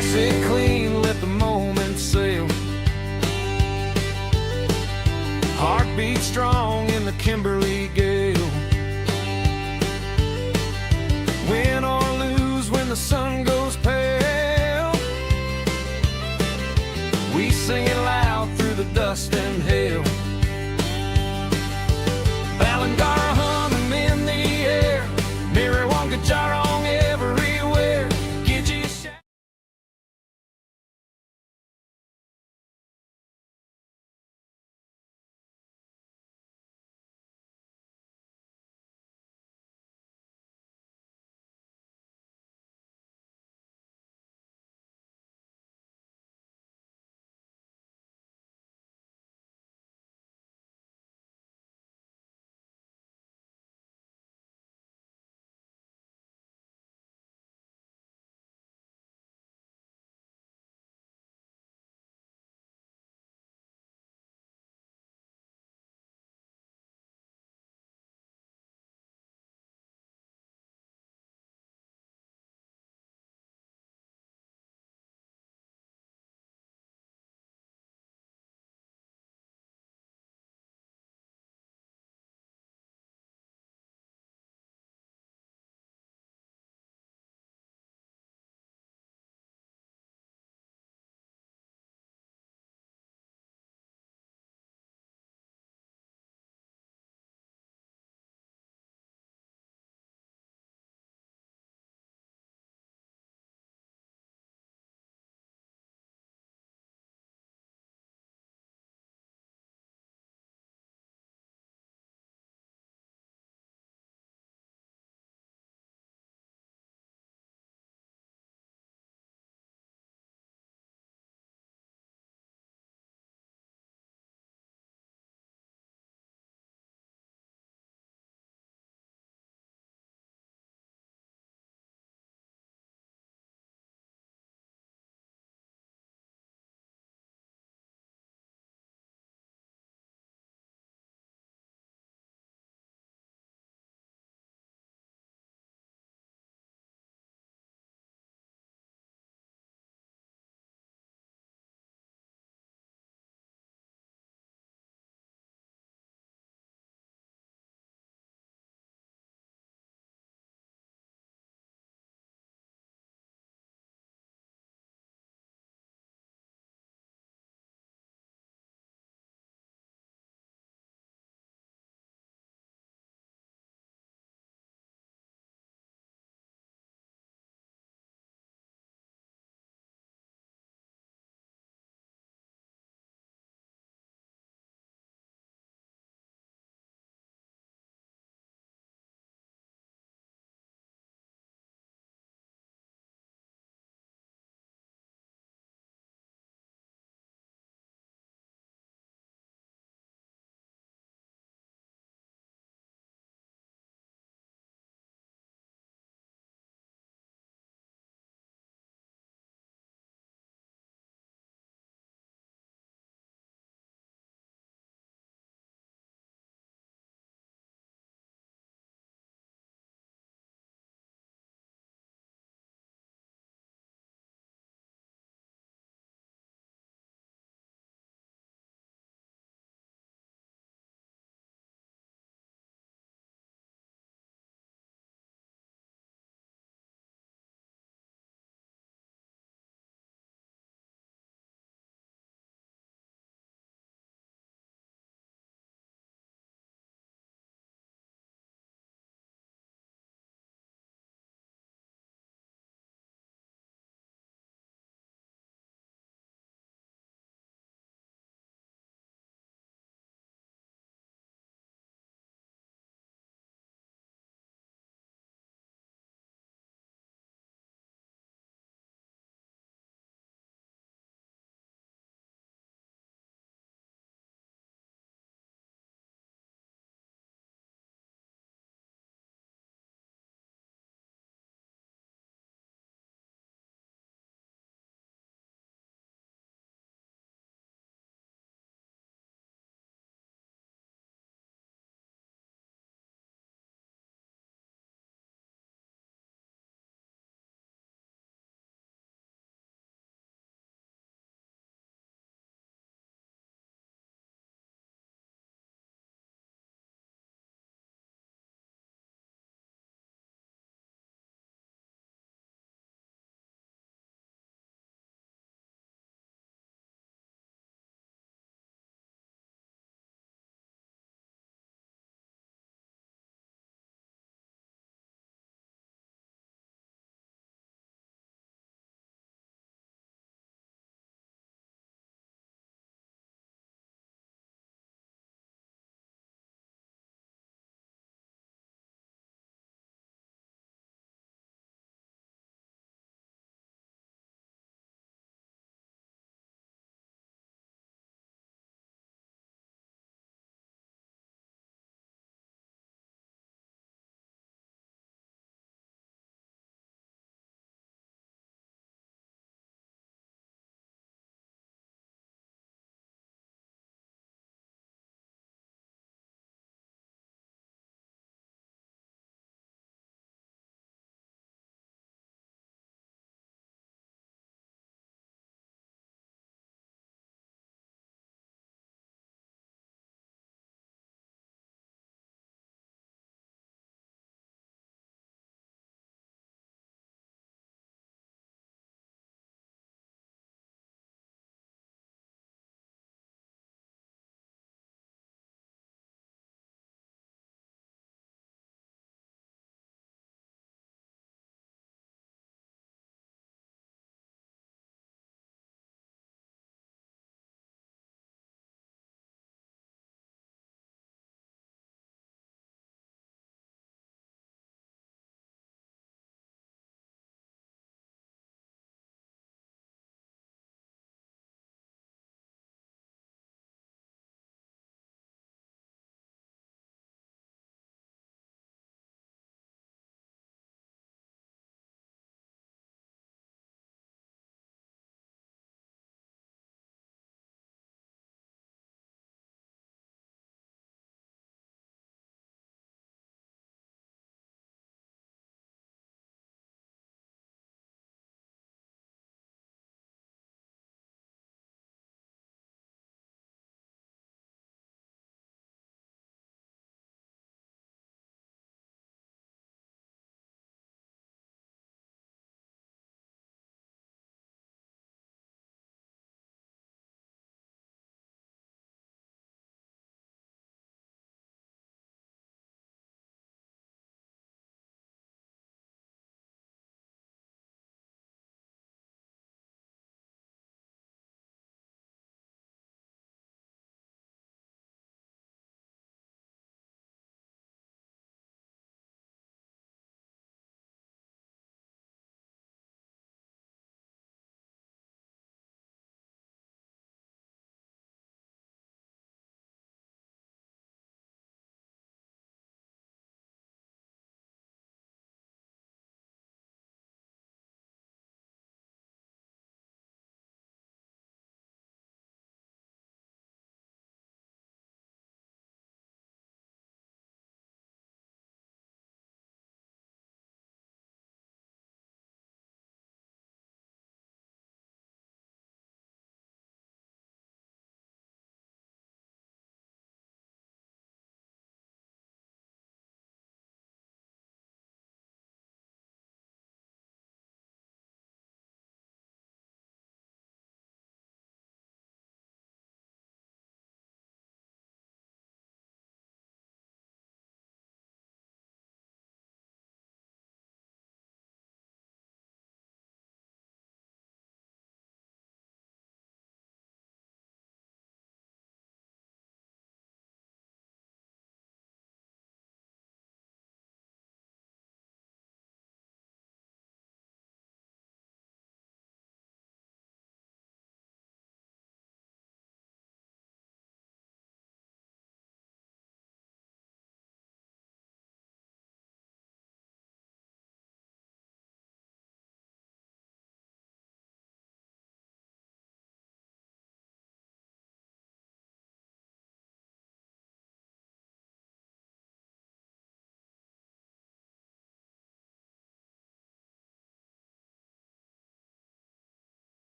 Wash it clean, let the moment sail. Heartbeat strong in the Kimberly gale. Win or lose when the sun goes pale, we sing it loud through the dust and hail. Balangara humming in the air, Miriwanga Jarong everywhere. Gidgee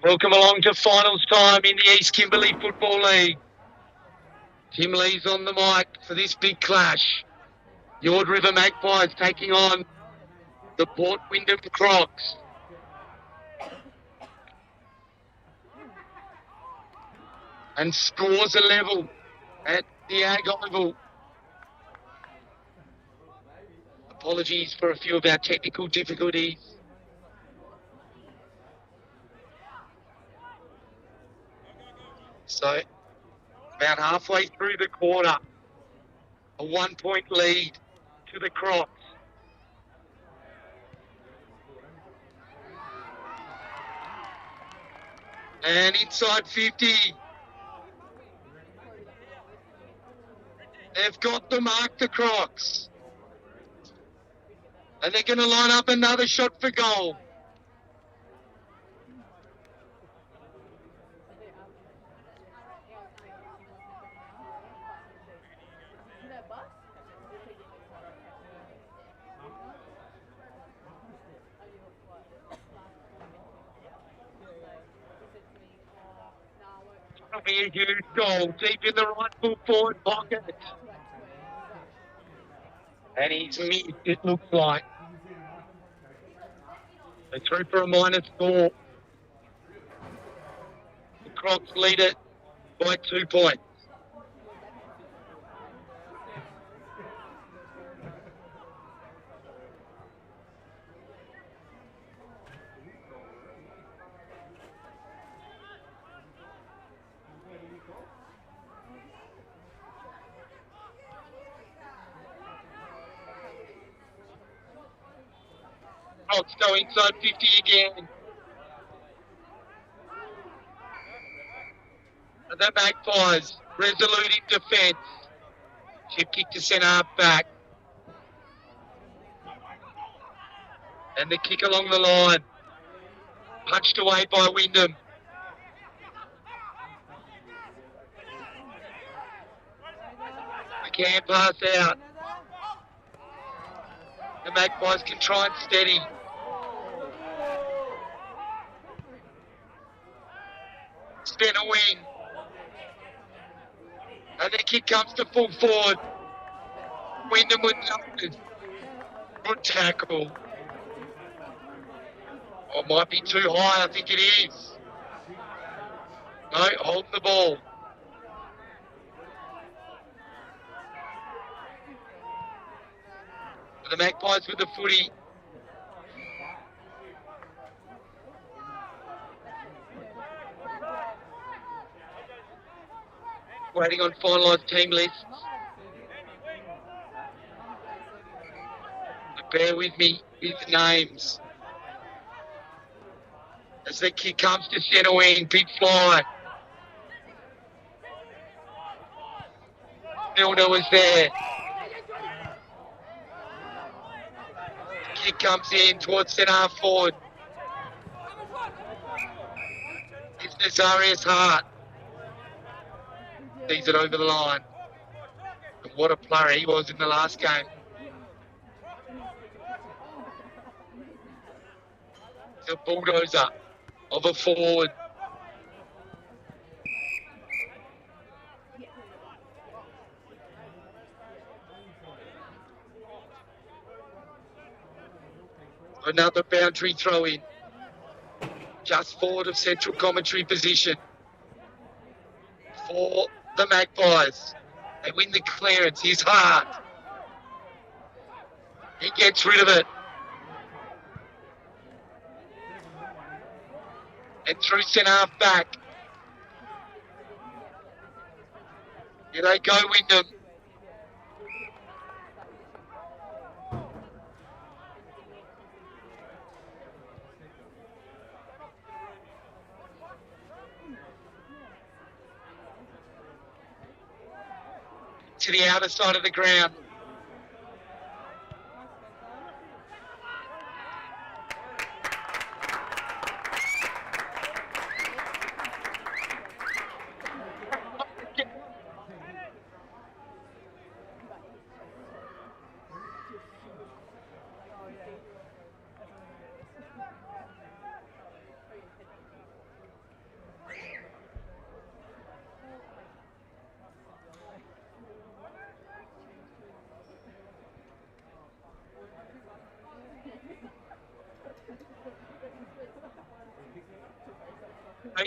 Welcome along to finals time in the East Kimberley Football League. Tim Lee's on the mic for this big clash. The Ord River Magpies taking on the Port Wyndam Crocs. And scores are level at the Ag Oval. Apologies for a few of our technical difficulties. So, about halfway through the quarter, a 1-point lead to the Crocs. And inside 50. They've got the mark, the Crocs. And they're going to line up another shot for goal. That'll be a huge goal, deep in the right full forward pocket. And he's missed, it looks like. They're through for a -4. The Crocs lead it by 2 points. Crocs go inside 50 again. And the Magpies resolute in defence. Chip kick to centre half back. And the kick along the line. Punched away by Wyndam. The can pass out. The Magpies can try and steady. spin a wing. And the kick comes to full forward. Wyndam with numbers. Good tackle. Oh, it might be too high. I think it is. No, hold the ball. The Magpies with the footy. Waiting on finalised team lists. But bear with me with the names. As the kick comes to centre wing, big fly. Milner was there. Kick comes in towards centre half forward. It's Nazarius Hart. Sees it over the line. And what a player he was in the last game. He's a bulldozer of a forward. Another boundary throw in. Just forward of central commentary position. For the Magpies. They win the clearance. He's Hart. He gets rid of it. And through centre half back. Here they go, Wyndam. To the outer side of the ground.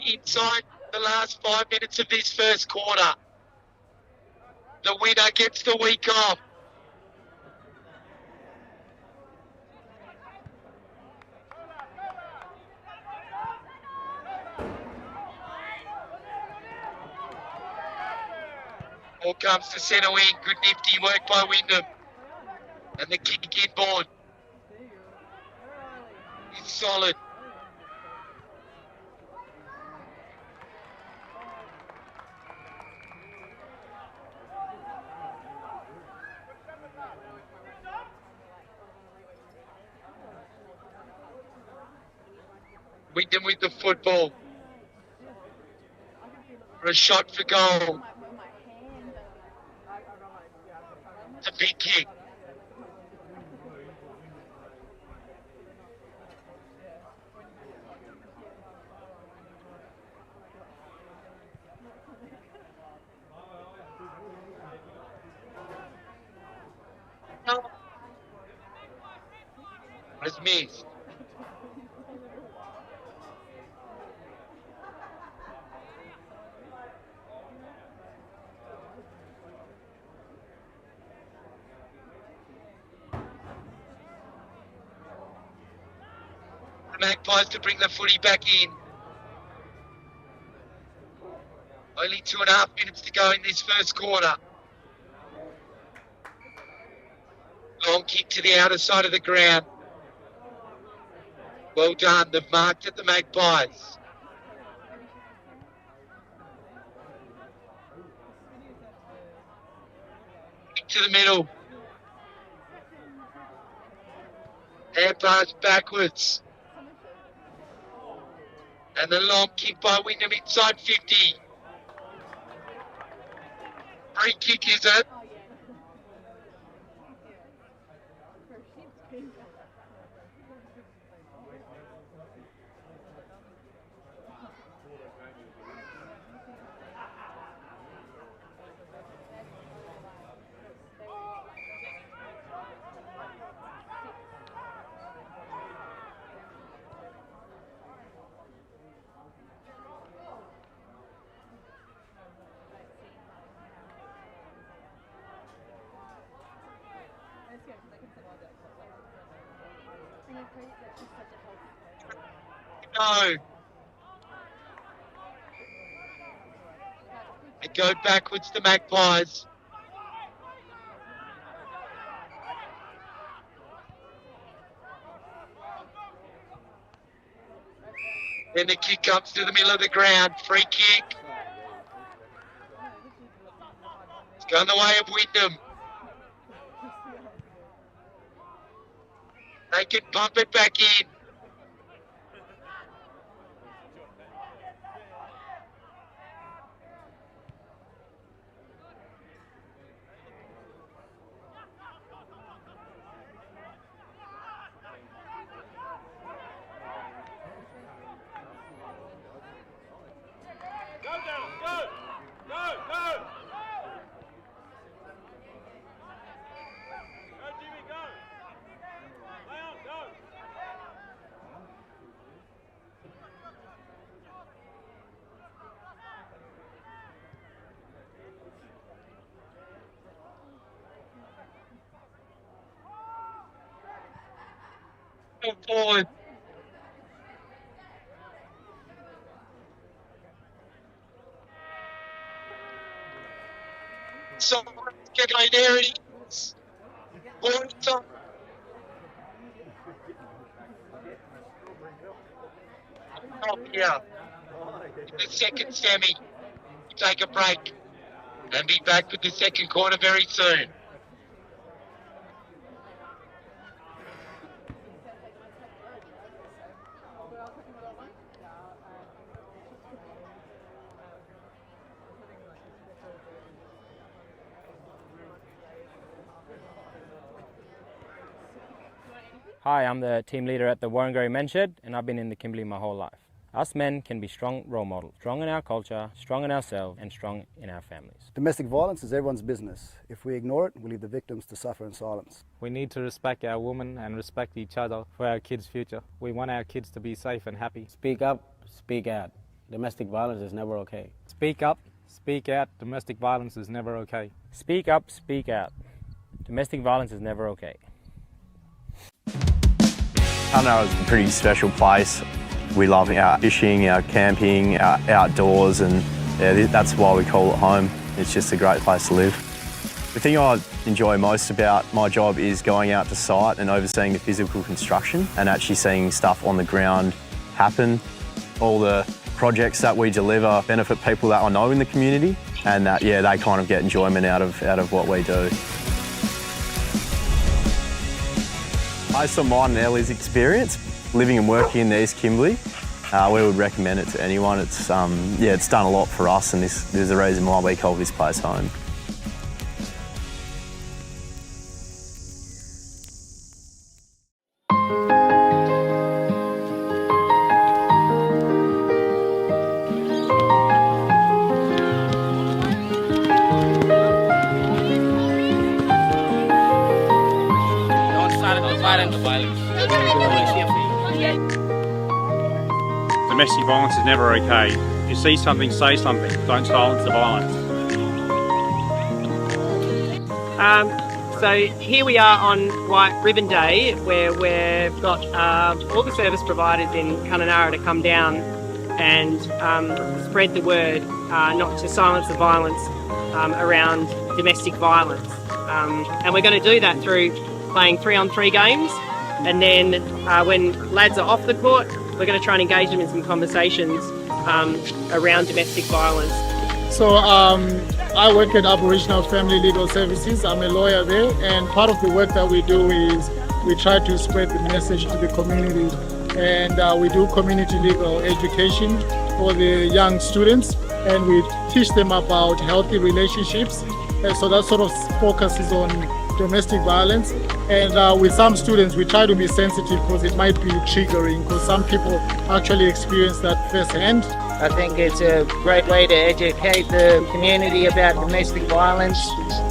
Inside the last 5 minutes of this first quarter. The winner gets the week off. Ball comes to centre wing. Good nifty work by Wyndam. And the kick inboard is solid. Wyndam with the football. For a shot for goal. It's a big kick. Has missed. Magpies to bring the footy back in. Only 2.5 minutes to go in this first quarter. Long kick to the outer side of the ground. Well done. They've marked at the Magpies. Kick to the middle. Hand pass backwards. And the long kick by Wyndam inside 50. Free kick, is it? No. They go backwards to Magpies. Then the kick comes to the middle of the ground. Free kick. It's going the way of Wyndam. They can pump it back in. Go forward. So, there it is. Top. Here. The second semi. Take a break and be back with the second quarter very soon. Hi, I'm the team leader at the Warringah Men's Shed, and I've been in the Kimberley my whole life. Us men can be strong role models, strong in our culture, strong in ourselves, and strong in our families. Domestic violence is everyone's business. If we ignore it, we leave the victims to suffer in silence. We need to respect our women and respect each other for our kids' future. We want our kids to be safe and happy. Speak up, speak out. Domestic violence is never okay. Speak up, speak out. Domestic violence is never okay. Speak up, speak out. Domestic violence is never okay. Kununurra is a pretty special place. We love our fishing, our camping, our outdoors, and that's why we call it home. It's just a great place to live. The thing I enjoy most about my job is going out to site and overseeing the physical construction and actually seeing stuff on the ground happen. All the projects that we deliver benefit people that I know in the community, and that, they kind of get enjoyment out of what we do. Based on mine and Ellie's experience, living and working in the East Kimberley, we would recommend it to anyone. It's it's done a lot for us, and this is the reason why we call this place home. Domestic violence is never okay. If you see something, say something. Don't silence the violence. So here we are on White Ribbon Day, where we've got all the service providers in Kununurra to come down and spread the word, not to silence the violence around domestic violence. And we're going to do that through playing 3-on-3 games, and then when lads are off the court, we're going to try and engage them in some conversations around domestic violence. So I work at Aboriginal Family Legal Services. I'm a lawyer there, and part of the work that we do is we try to spread the message to the community, and we do community legal education for the young students, and we teach them about healthy relationships. And so that sort of focuses on domestic violence, and with some students we try to be sensitive because it might be triggering, because some people actually experience that firsthand. I think it's a great way to educate the community about domestic violence.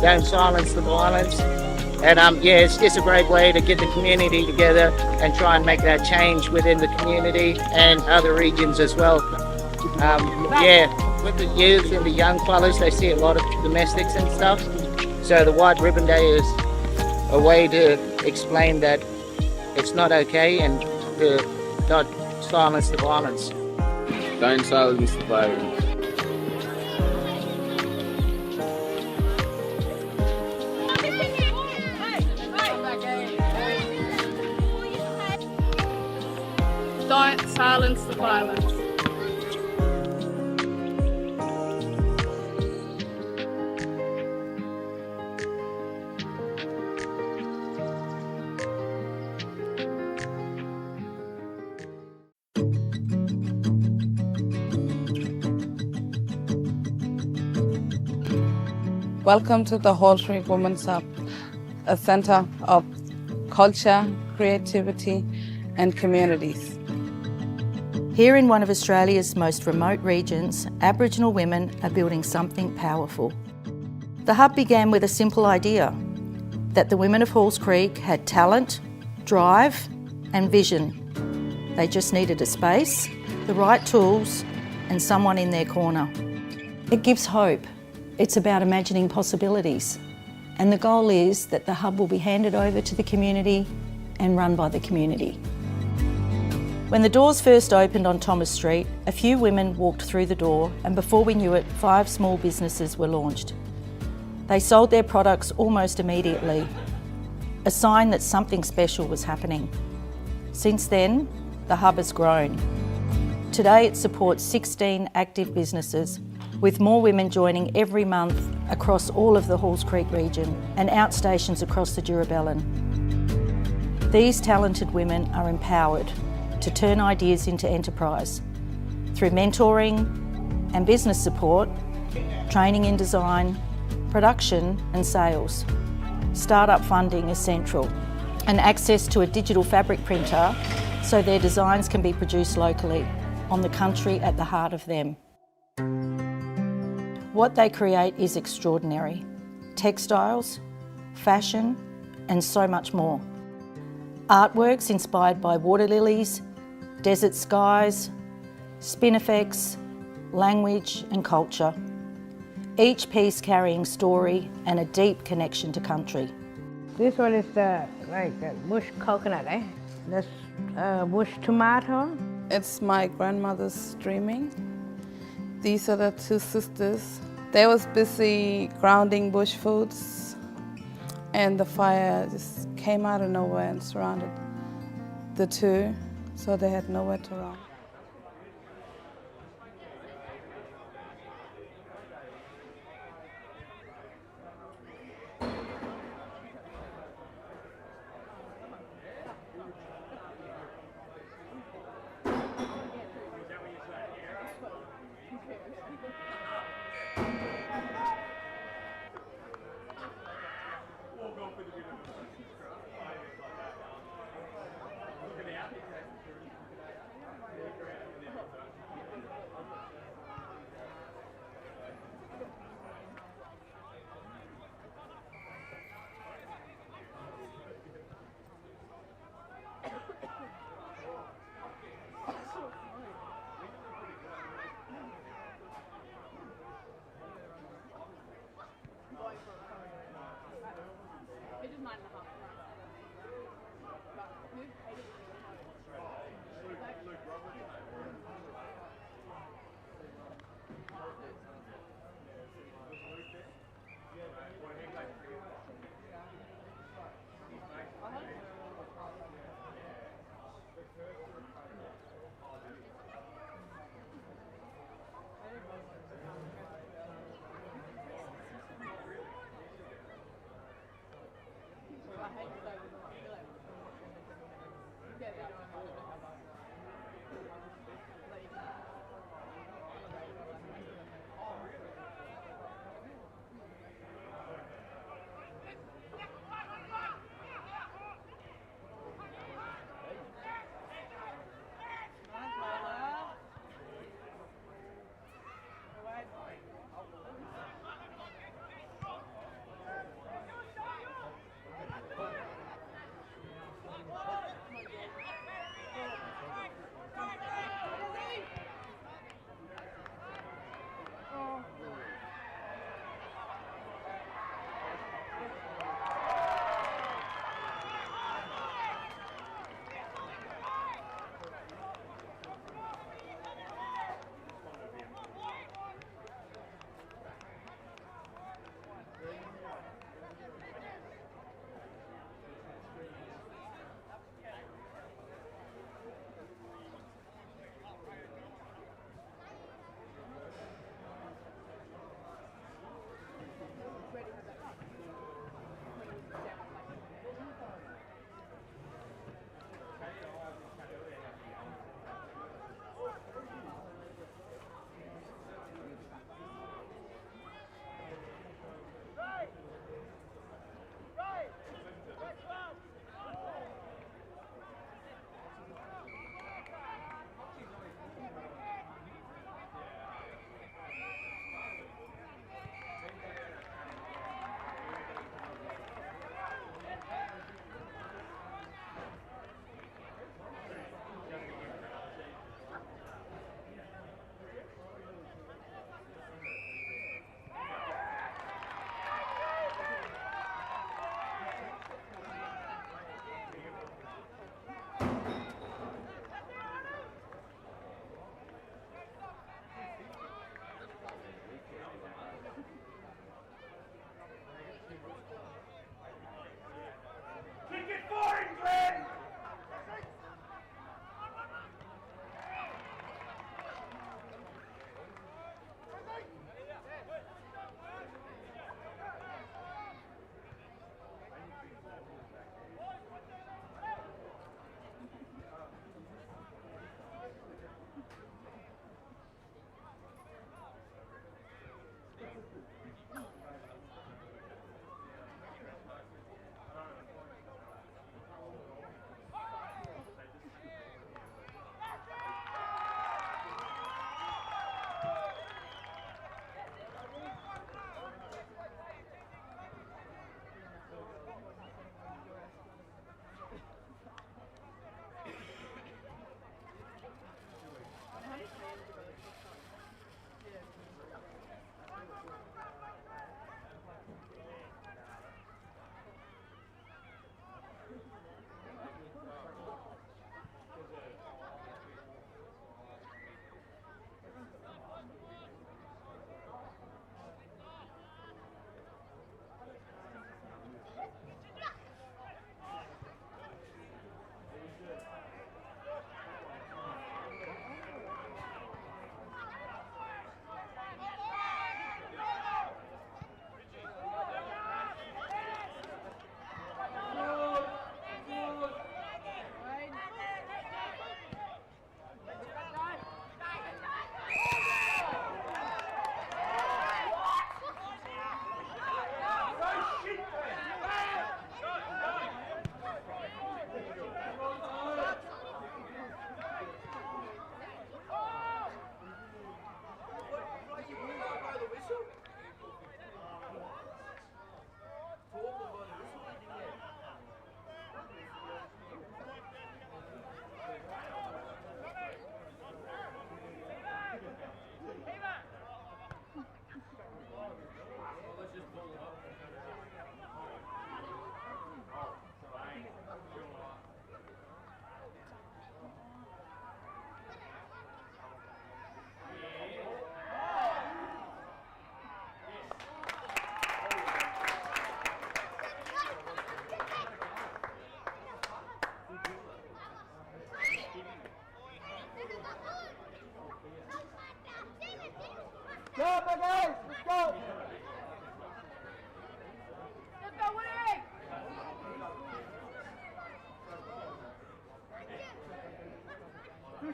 Don't silence the violence, and it's just a great way to get the community together and try and make that change within the community and other regions as well. With the youth and the young fellas, they see a lot of domestics and stuff. So the White Ribbon Day is a way to explain that it's not okay and to not silence the violence. Don't silence the violence. Don't silence the violence. Welcome to the Halls Creek Women's Hub, a center of culture, creativity, and communities. Here in one of Australia's most remote regions, Aboriginal women are building something powerful. The hub began with a simple idea, that the women of Halls Creek had talent, drive and vision. They just needed a space, the right tools and someone in their corner. It gives hope. It's about imagining possibilities. And the goal is that the hub will be handed over to the community and run by the community. When the doors first opened on Thomas Street, a few women walked through the door, and before we knew it, 5 small businesses were launched. They sold their products almost immediately, a sign that something special was happening. Since then, the hub has grown. Today it supports 16 active businesses, with more women joining every month across all of the Halls Creek region and outstations across the Durabellin. These talented women are empowered to turn ideas into enterprise through mentoring and business support, training in design, production and sales. Startup funding is central, and access to a digital fabric printer so their designs can be produced locally on the country at the heart of them. What they create is extraordinary. Textiles, fashion and so much more. Artworks inspired by water lilies, desert skies, spinifex, language and culture. Each piece carrying story and a deep connection to country. This one is like a bush coconut, eh? That's bush tomato. It's my grandmother's dreaming. These are the 2 sisters. They was busy grounding bush foods, and the fire just came out of nowhere and surrounded the 2, so they had nowhere to run.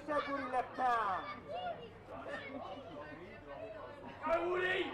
said Woody left town. Go Woody!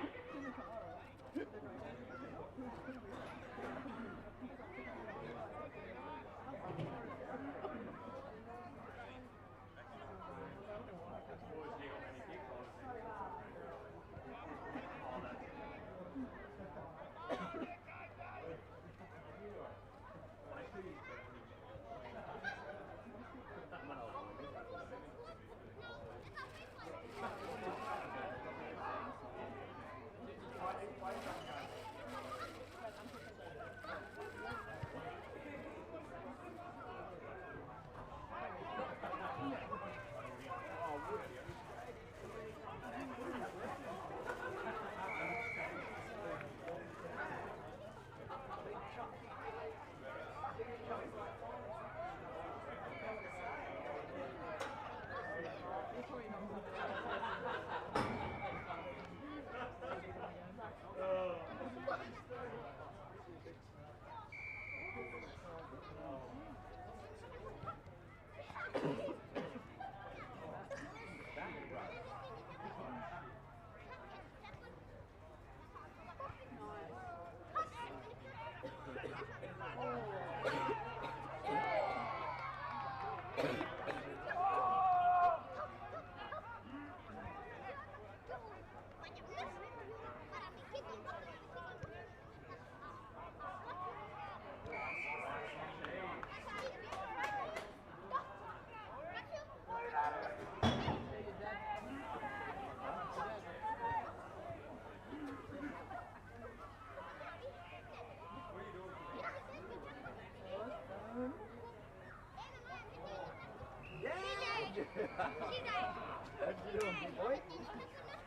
What you doing, boy? What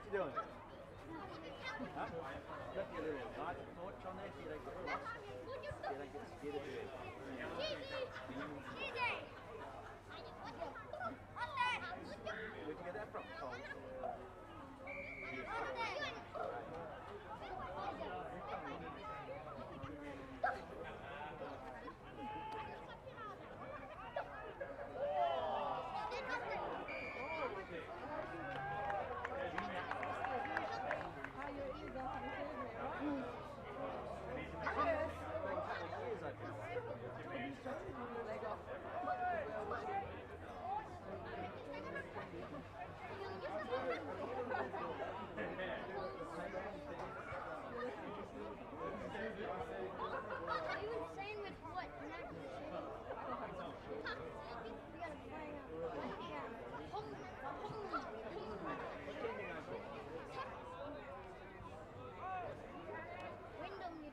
you doing? Huh? Got your little light torch on there so you don't get lost. So you don't get scared of it. Where'd you get that from? Are you insane with what? Wyndam, you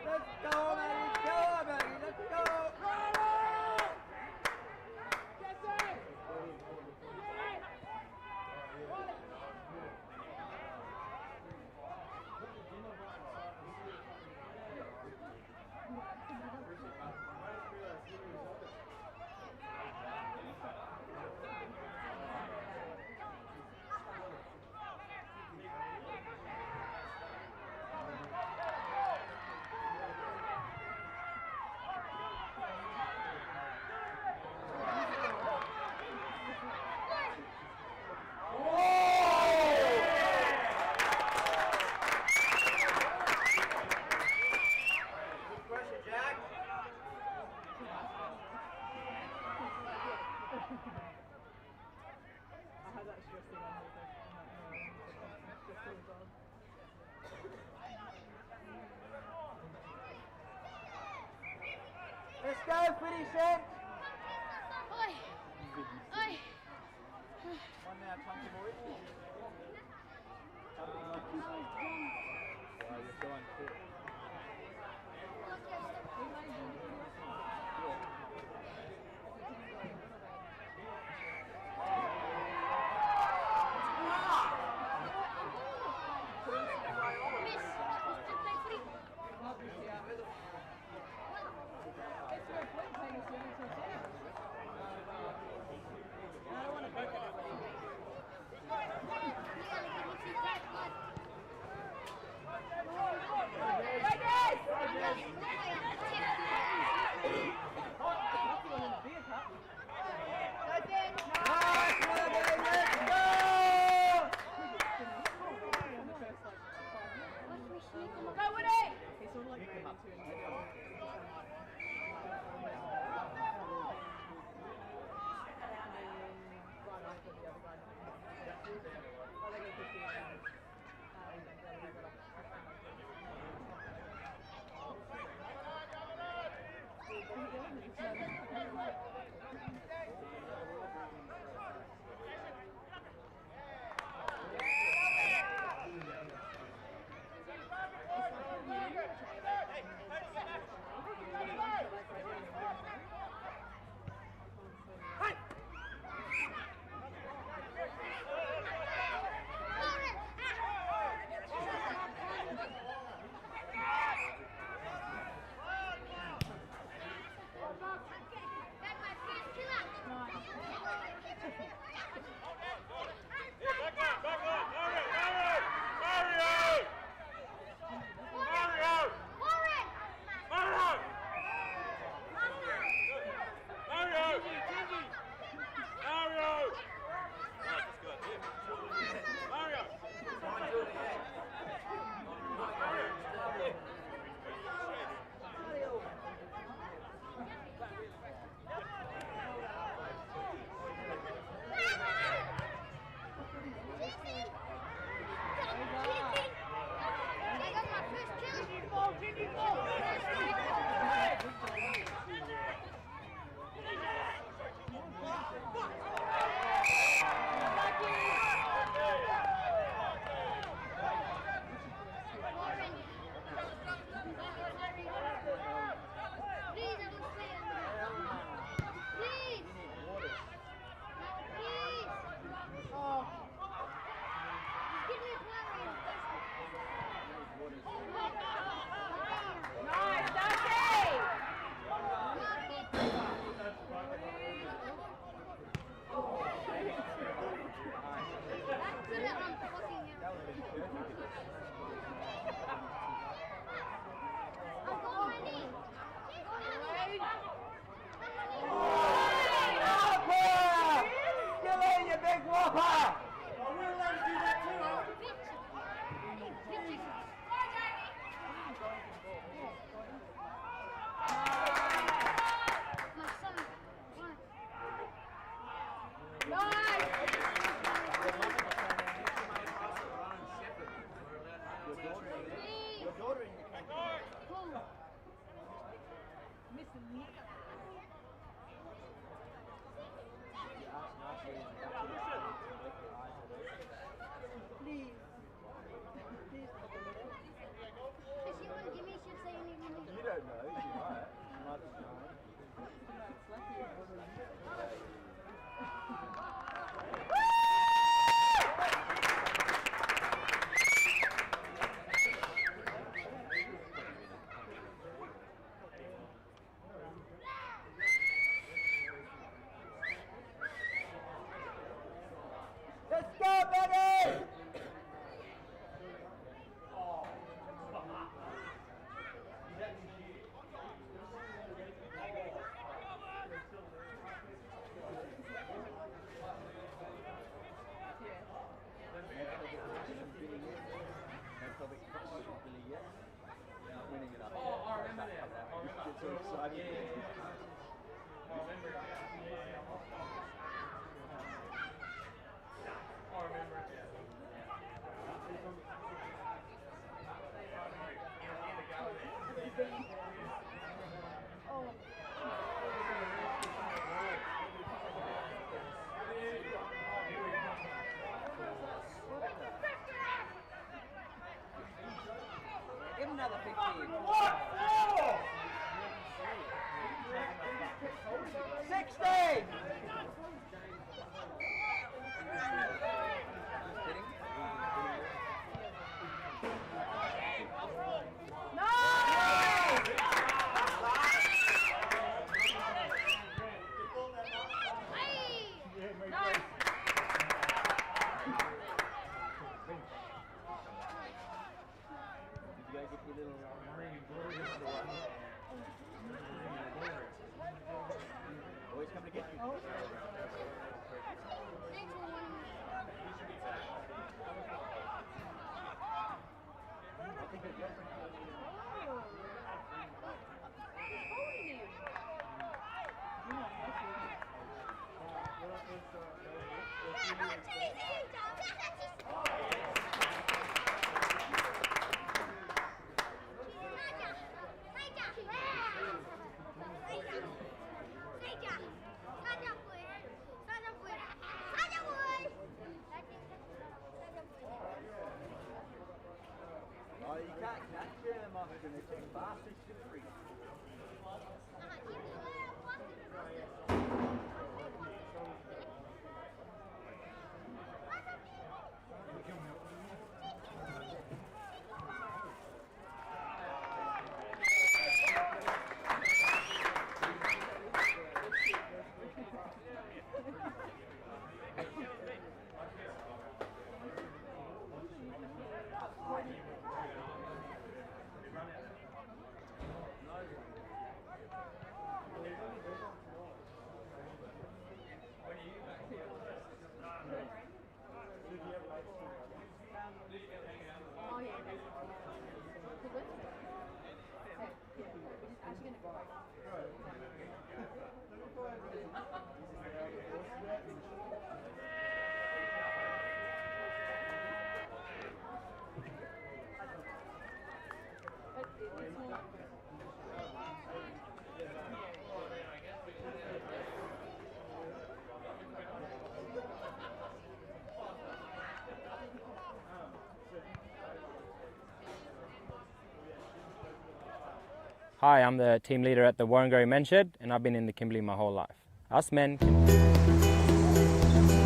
Let's go, Maggie! Go, Maggie! Let's go! Let's go, finish it! Oi! Oi! One now, Chunky boy. Wow, you're going quick. Another 15. 16! Always come to get you. Oh, you can't catch them often. They're too fast. They're slippery. Hi, I'm the team leader at the Warrangary Men's Shed, and I've been in the Kimberley my whole life. Us men can...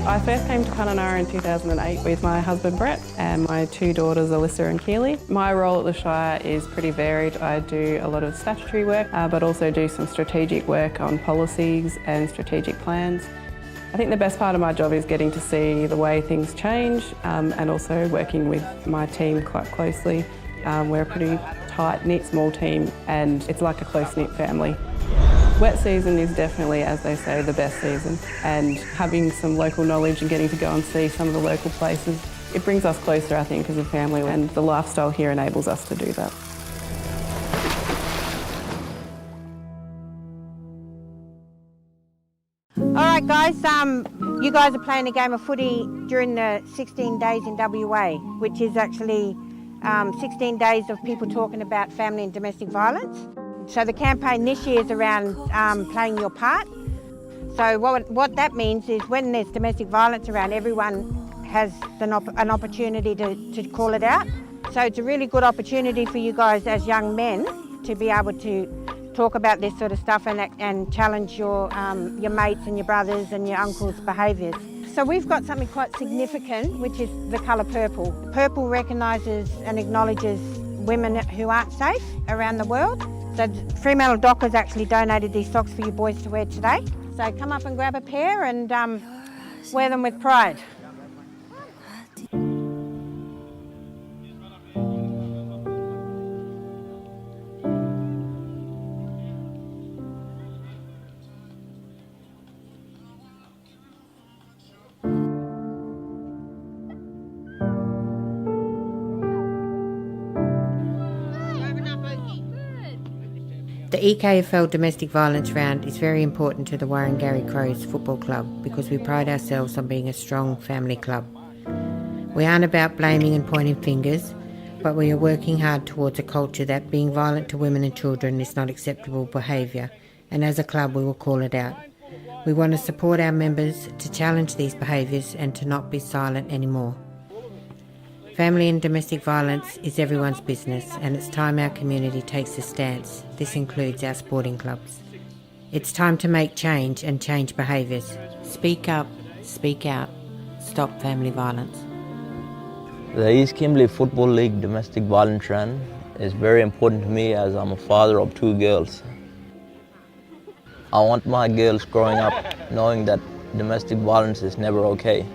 I first came to Kununurra in 2008 with my husband Brett and my two daughters Alyssa and Keely. My role at the Shire is pretty varied. I do a lot of statutory work but also do some strategic work on policies and strategic plans. I think the best part of my job is getting to see the way things change and also working with my team quite closely. We're a pretty tight-knit small team and it's like a close-knit family. Wet season is definitely, as they say, the best season, and having some local knowledge and getting to go and see some of the local places, it brings us closer, I think, as a family, and the lifestyle here enables us to do that. All right, guys, you guys are playing a game of footy during the 16 days in WA, which is actually 16 days of people talking about family and domestic violence. So the campaign this year is around playing your part. So what that means is when there's domestic violence around, everyone has an opportunity to call it out. So it's a really good opportunity for you guys as young men to be able to talk about this sort of stuff and challenge your mates and your brothers and your uncles' behaviours. So we've got something quite significant, which is the colour purple. Purple recognises and acknowledges women who aren't safe around the world. So Fremantle Dockers actually donated these socks for you boys to wear today. So come up and grab a pair and wear them with pride. The EKFL Domestic Violence Round is very important to the Warrangary Crows Football Club because we pride ourselves on being a strong family club. We aren't about blaming and pointing fingers, but we are working hard towards a culture that being violent to women and children is not acceptable behaviour, and as a club we will call it out. We want to support our members to challenge these behaviours and to not be silent anymore. Family and domestic violence is everyone's business, and it's time our community takes a stance. This includes our sporting clubs. It's time to make change and change behaviours. Speak up, speak out, stop family violence. The East Kimberley Football League domestic violence run is very important to me as I'm a father of 2 girls. I want my girls growing up knowing that domestic violence is never okay.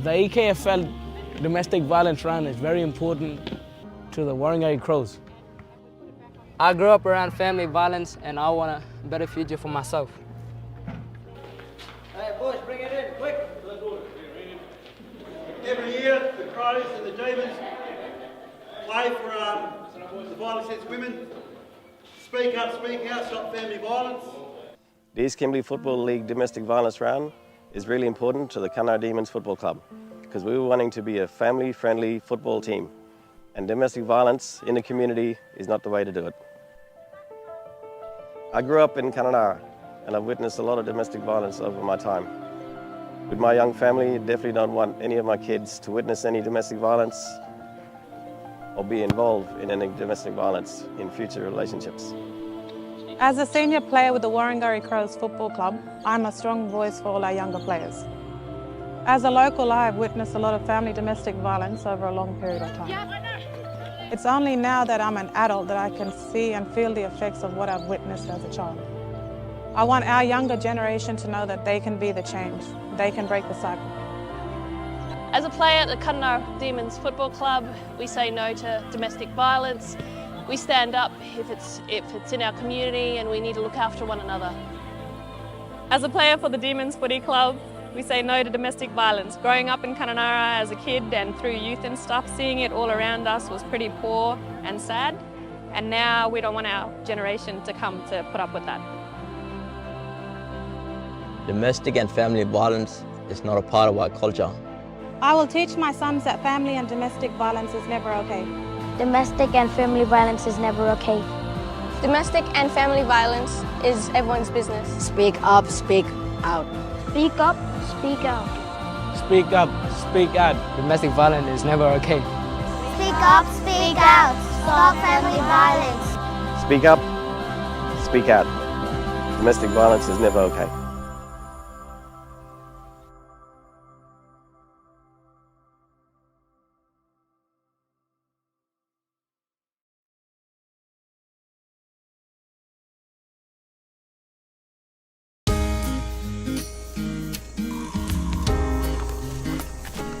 The EKFL domestic violence run is very important to the Warringah Crows. I grew up around family violence and I want a better future for myself. Hey boys, bring it in, quick! Every year, the Crows and the Demons play for the violence against women. Speak up, stop family violence. The East Kimberley Football League domestic violence round is really important to the Kununurra Demons Football Club because we were wanting to be a family-friendly football team, and domestic violence in the community is not the way to do it. I grew up in Kununurra and I've witnessed a lot of domestic violence over my time. With my young family, I definitely don't want any of my kids to witness any domestic violence or be involved in any domestic violence in future relationships. As a senior player with the Warringah Crows Football Club, I'm a strong voice for all our younger players. As a local, I have witnessed a lot of family domestic violence over a long period of time. It's only now that I'm an adult that I can see and feel the effects of what I've witnessed as a child. I want our younger generation to know that they can be the change. They can break the cycle. As a player at the Kununurra Demons Football Club, we say no to domestic violence. We stand up if it's in our community, and we need to look after one another. As a player for the Demons Footy Club, we say no to domestic violence. Growing up in Kununurra as a kid and through youth and stuff, seeing it all around us was pretty poor and sad. And now we don't want our generation to come to put up with that. Domestic and family violence is not a part of our culture. I will teach my sons that family and domestic violence is never okay. Domestic and family violence is never okay. Domestic and family violence is everyone's business. Speak up, speak out. Speak up, speak out. Speak up, speak out. Domestic violence is never okay. Speak up, speak out. Stop family violence. Speak up, speak out. Domestic violence is never okay.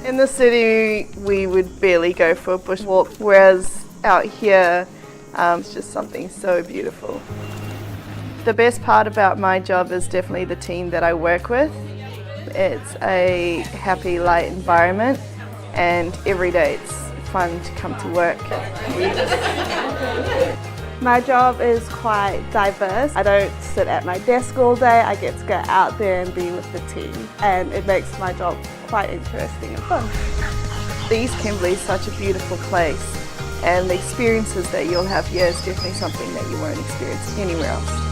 In the city, we would barely go for a bushwalk, whereas out here, it's just something so beautiful. The best part about my job is definitely the team that I work with. It's a happy, light environment, and every day it's fun to come to work. My job is quite diverse. I don't sit at my desk all day. I get to go out there and be with the team, and it makes my job quite interesting and fun. The East Kimberley is such a beautiful place, and the experiences that you'll have here is definitely something that you won't experience anywhere else.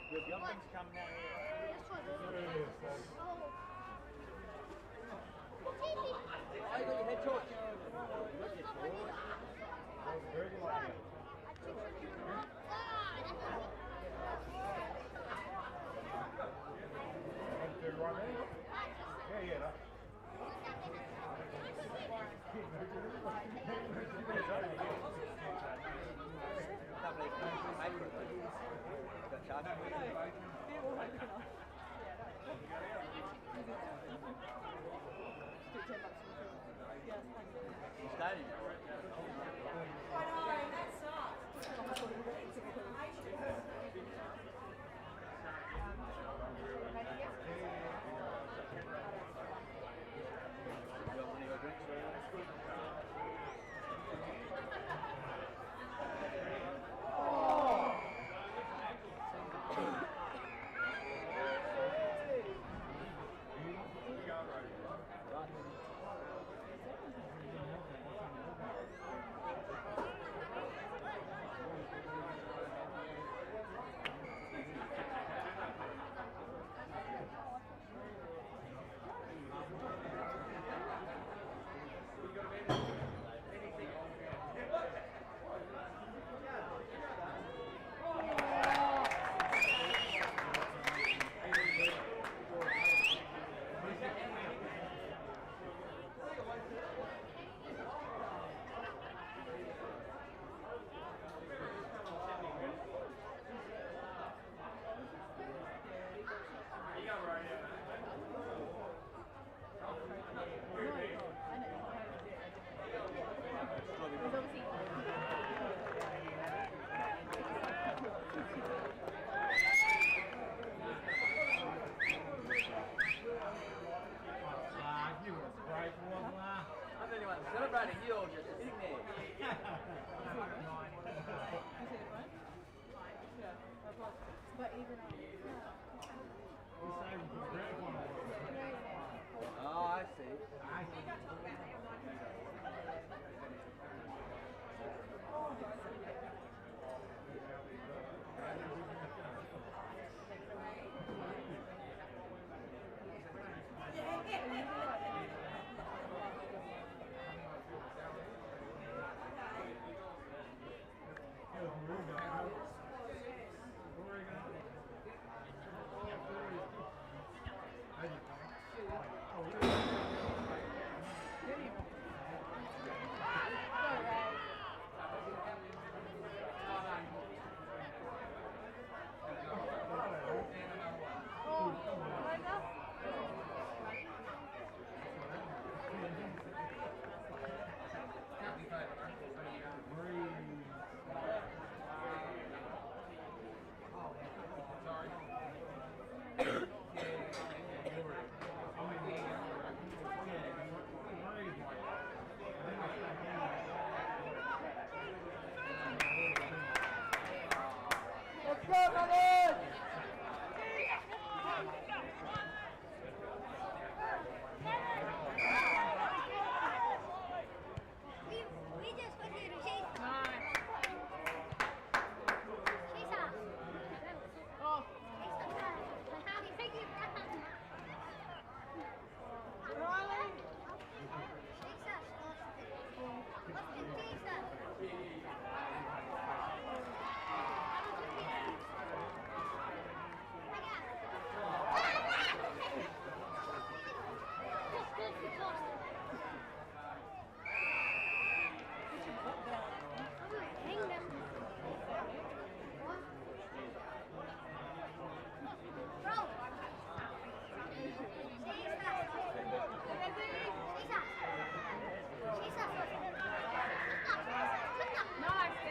Good youngins come now here. I got your head torch. Very light. Yeah. How's anyone celebrating? You all just sitting there. Oh, I see. Let's go, brothers! We just went here to chase. Nice. Chase us. Oh. Chase us. Take it down. Riley. Chase us. Austin, chase us. Nice.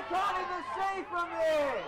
can't even see from there.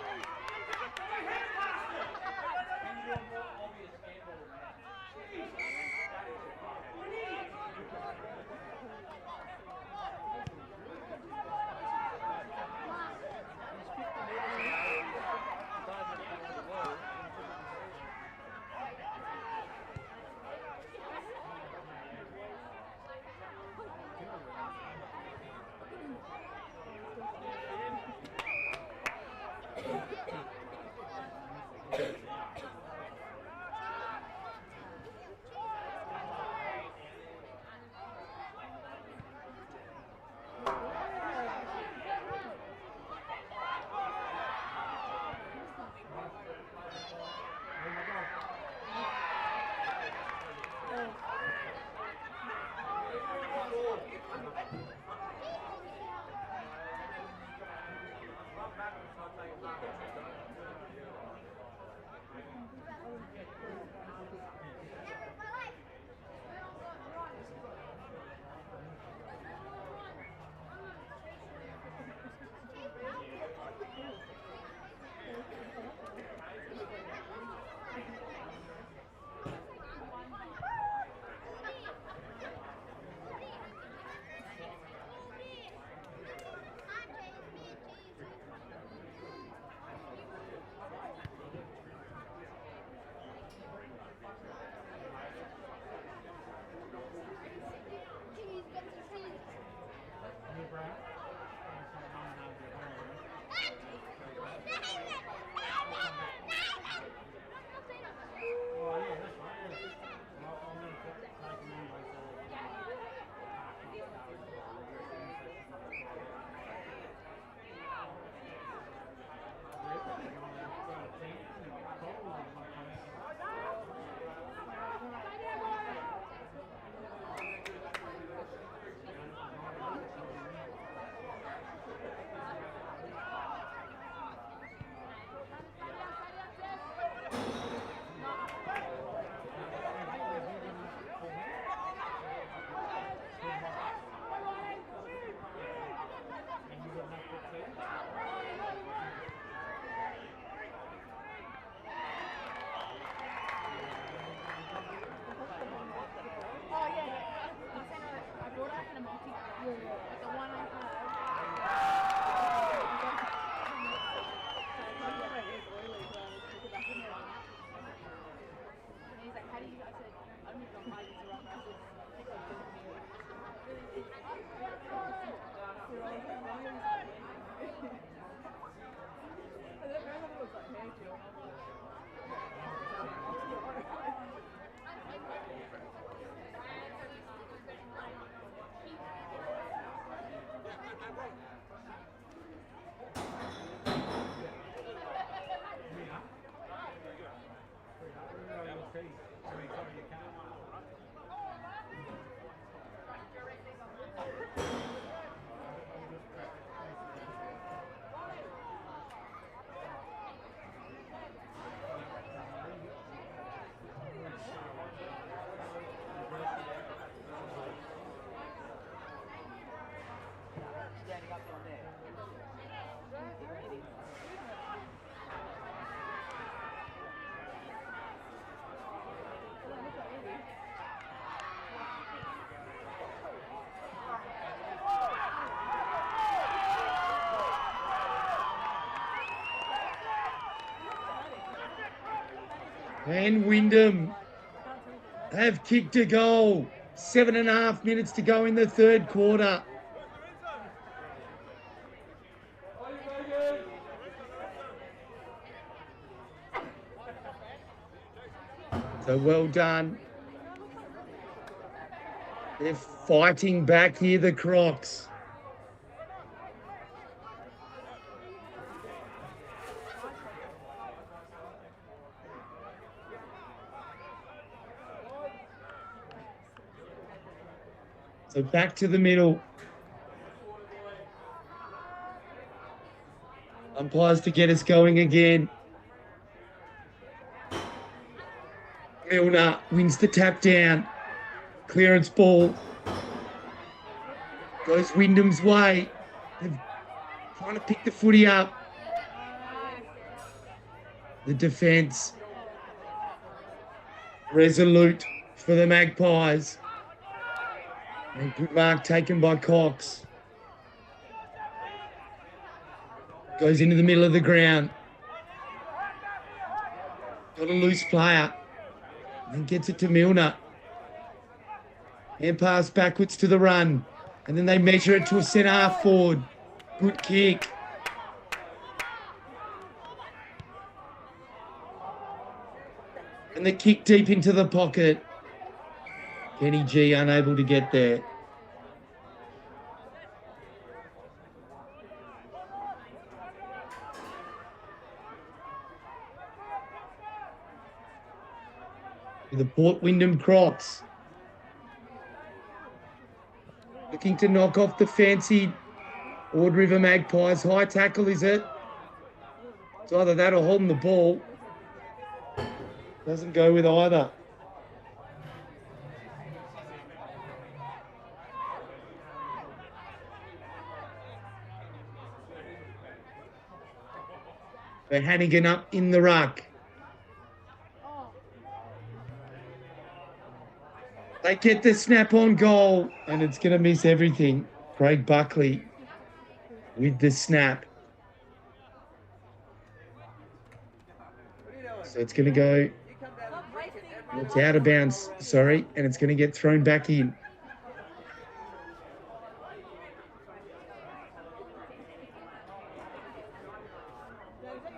And Wyndam have kicked a goal. 7.5 minutes to go in the third quarter. So well done. They're fighting back here, the Crocs. So back to the middle. Umpires to get us going again. Milner wins the tap down. Clearance ball. Goes Wyndham's way. They've Trying to pick the footy up. The defence. Resolute for the Magpies. And good mark taken by Cox. Goes into the middle of the ground. Got a loose player. Then gets it to Milner. Hand pass backwards to the run. And then they measure it to a centre half forward. Good kick. And the kick deep into the pocket. Kenny G unable to get there. The Port Wyndam Crocs. Looking to knock off the fancy Ord River Magpies. High tackle, is it? It's either that or holding the ball. Doesn't go with either. So Hannigan up in the ruck. They get the snap on goal, and it's going to miss everything. Craig Buckley with the snap. So it's going to go, it's out of bounds, sorry, and it's going to get thrown back in.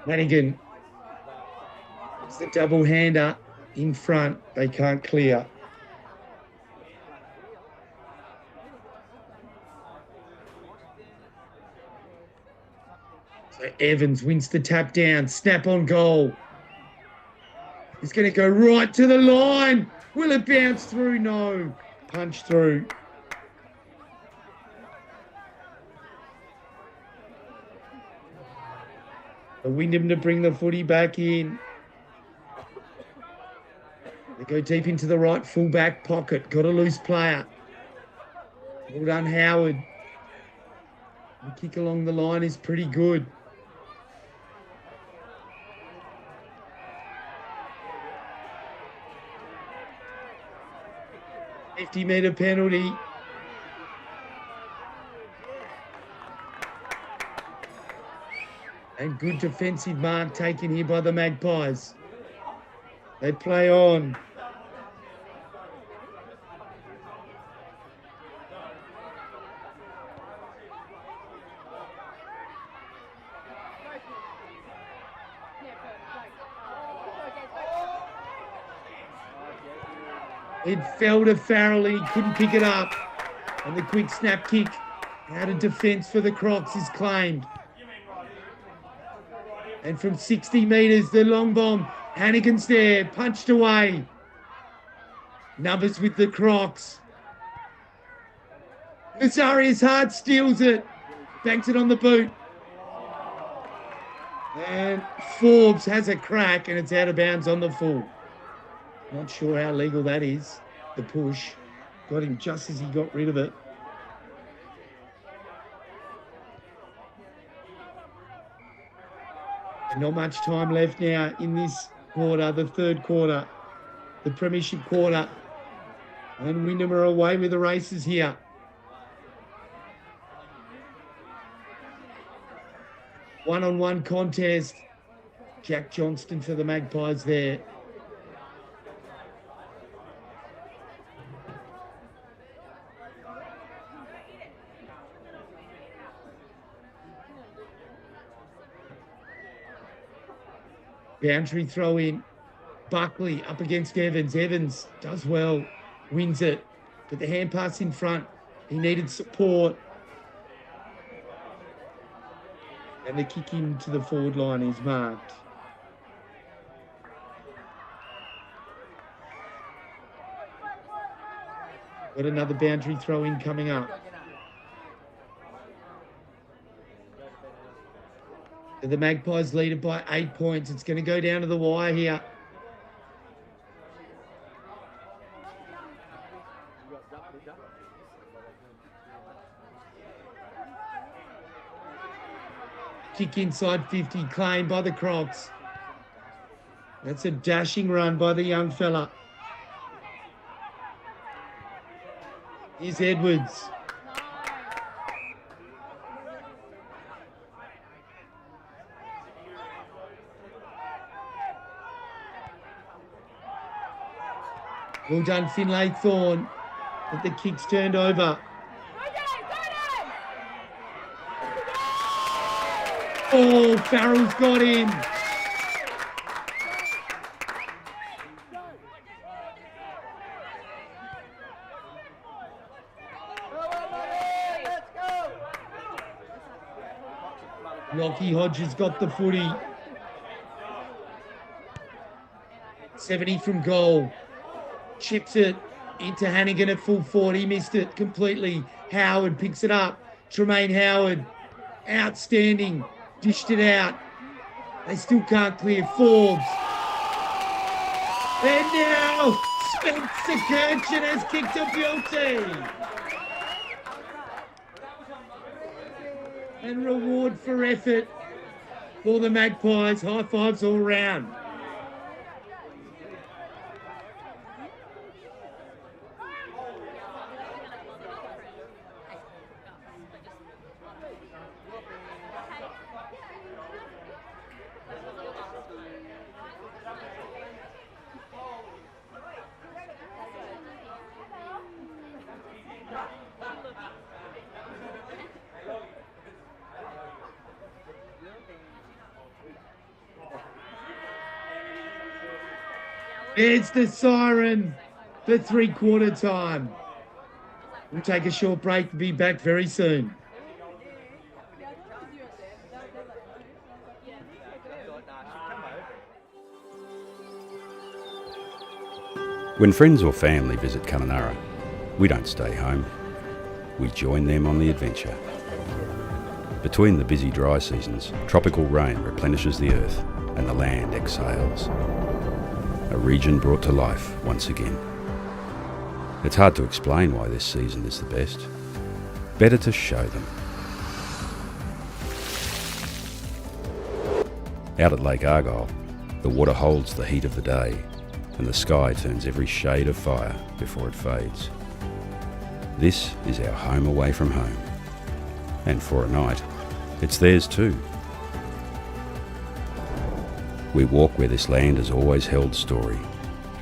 Hannigan, it's the double hander in front, they can't clear. So Evans wins the tap down, snap on goal. He's going to go right to the line. Will it bounce through? No. Punch through. The Wyndham to bring the footy back in. They go deep into the right full-back pocket. Got a loose player. Well done, Howard. The kick along the line is pretty good. $50-metre penalty. And good defensive mark taken here by the Magpies. They play on. It fell to Farrell and he couldn't pick it up. And the quick snap kick out of defence for the Crocs is claimed. And from 60 metres, the long bomb. Hannigan's there, punched away. Numbers with the Crocs. Nazarius Hart steals it. Banks it on the boot. And Forbes has a crack and it's out of bounds on the full. Not sure how legal that is. The push got him just as he got rid of it. And not much time left now in this quarter, the third quarter, the premiership quarter. And Wyndham are away with the races here. One-on-one contest. Jack Johnston for the Magpies there. Boundary throw in. Buckley up against Evans. Evans does well, wins it. But the hand pass in front. He needed support. And the kick into the forward line is marked. Got another boundary throw in coming up. The Magpies lead it by 8 points. It's going to go down to the wire here. kick inside 50, claimed by the Crocs. That's a dashing run by the young fella. Here's Edwards. Well done, Finlay Thorne, but the kick's turned over. Oh, Farrell's got him. Lockie Hodges got the footy. 70 from goal. Chips it into Hannigan at full forward. He missed it completely. Howard picks it up. Tremaine Howard, outstanding. Dished it out. They still can't clear. Forbes. And now Spencer Kirchen has kicked a penalty. And reward for effort for the Magpies. High fives all round. There's the siren for three-quarter time. We'll take a short break and be back very soon. When friends or family visit Kununurra, we don't stay home. We join them on the adventure. Between the busy dry seasons, tropical rain replenishes the earth and the land exhales. A region brought to life once again. It's hard to explain why this season is the best. Better to show them. Out at Lake Argyle, the water holds the heat of the day and the sky turns every shade of fire before it fades. This is our home away from home. And for a night, it's theirs too. We walk where this land has always held story,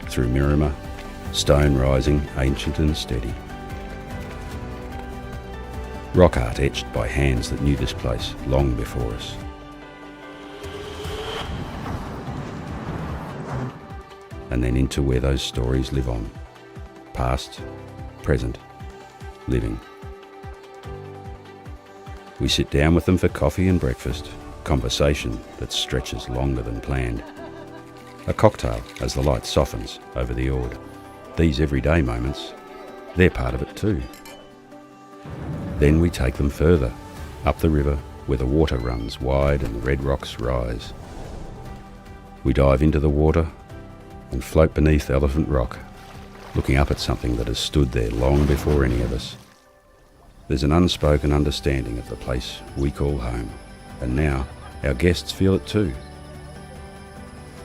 through Miramar, stone rising, ancient and steady. Rock art etched by hands that knew this place long before us. And then into where those stories live on, past, present, living. We sit down with them for coffee and breakfast, conversation that stretches longer than planned. A cocktail as the light softens over the Ord. These everyday moments, they're part of it too. Then we take them further, up the river where the water runs wide and the red rocks rise. We dive into the water and float beneath Elephant Rock, looking up at something that has stood there long before any of us. There's an unspoken understanding of the place we call home, and now our guests feel it too.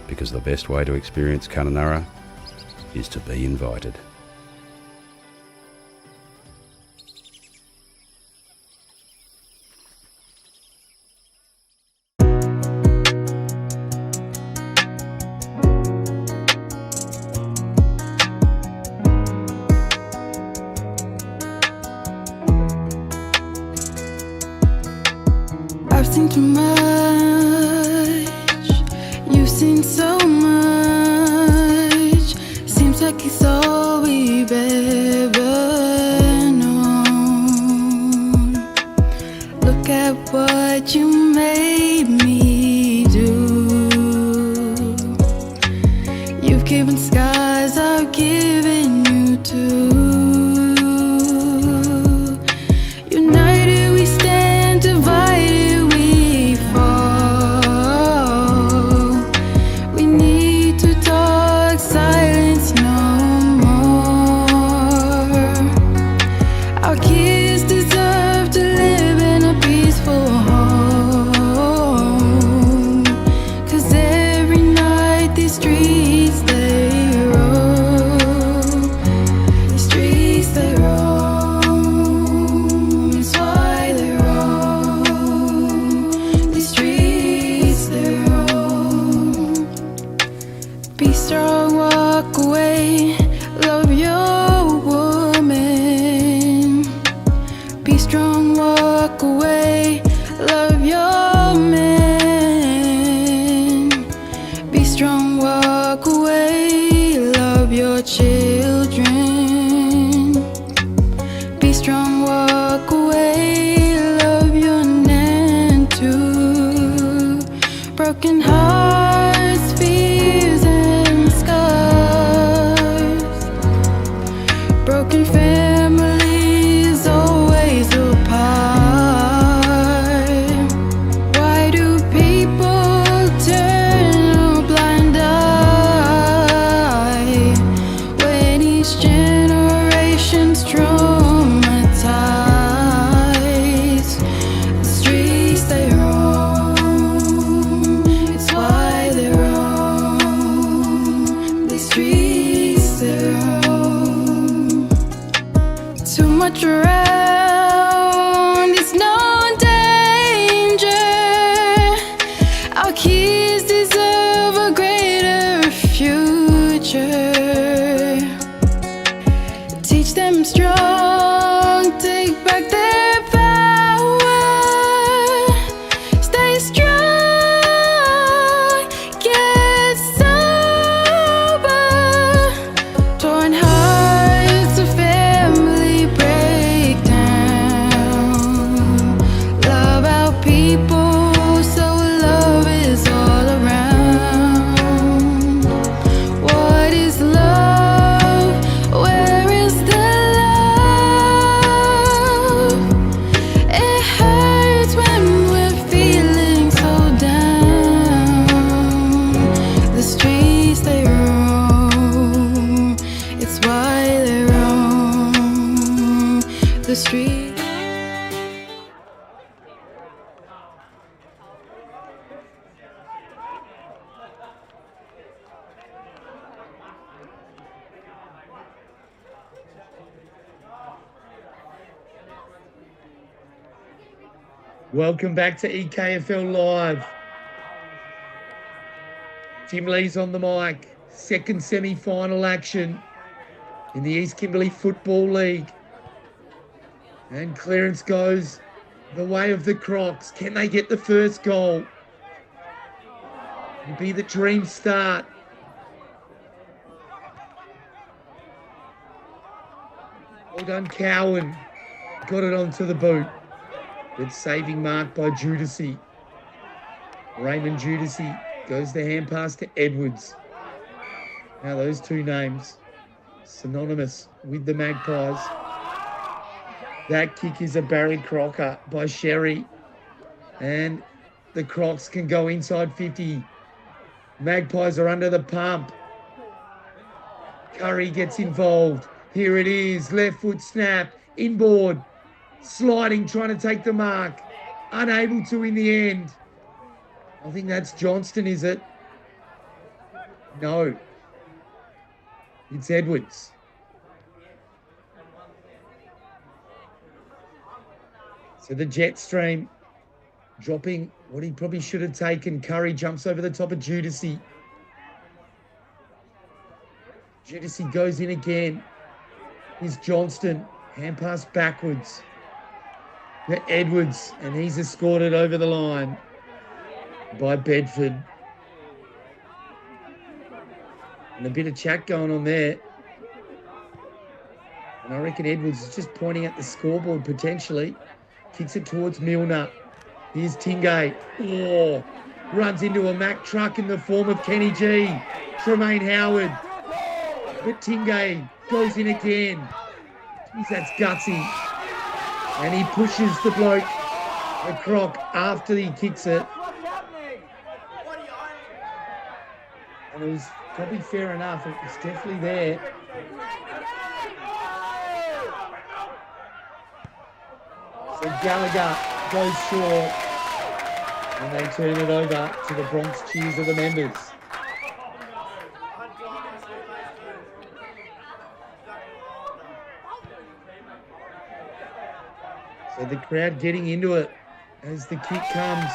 Because the best way to experience Kununurra is to be invited. I've seen too much, you've seen so much. Seems like it's all we've ever known. Look at what you made me do. You've given skies, I've given you too. United we stand, divided we fall. We need to talk, silence no more. Our kids deserve to live in a peaceful home. broken hearts, fears and scars, broken families always apart. Why do people turn a blind eye when each generation's traumatized? The streets they roam, it's why they roam. The streets they roam. Too much around, it's no danger. Our kids deserve a greater future. Teach them strong, take back their power. Stay strong, get sober. Torn hearts, a family breakdown. Love our people, so love is all around. What is love? Where is the love? It hurts when we're feeling so down. The streets they roam, it's why they roam. The streets. Welcome back to EKFL Live. Jim Lee's on the mic. Second semi-final action in the East Kimberley Football League. And clearance goes the way of the Crocs. Can they get the first goal? It'll be the dream start. Well done, Cowan. Got it onto the boot. Good saving mark by Judici. Raymond Judici goes the hand pass to Edwards. Now those two names synonymous with the Magpies. That kick is a Barry Crocker by Sherry. And the Crocs can go inside 50. Magpies are under the pump. Curry gets involved. Here it is. Left foot snap. Inboard. Sliding, trying to take the mark. Unable to in the end. I think that's Johnston, is it? No. It's Edwards. So the jet stream dropping what he probably should have taken. Curry jumps over the top of Judici. Judici goes in again. Here's Johnston. Hand pass backwards. To Edwards, and he's escorted over the line by Bedford. And a bit of chat going on there. And I reckon Edwards is just pointing at the scoreboard potentially. Kicks it towards Milner. Here's Tingay. Oh, runs into a Mack truck in the form of Kenny G. Tremaine Howard. But Tingay goes in again. Jeez, that's gutsy. And he pushes the bloke, the Croc, after he kicks it. And it was probably fair enough. It was definitely there. So Gallagher goes short. And they turn it over to the Bronx cheers of the members. So the crowd getting into it as the kick comes.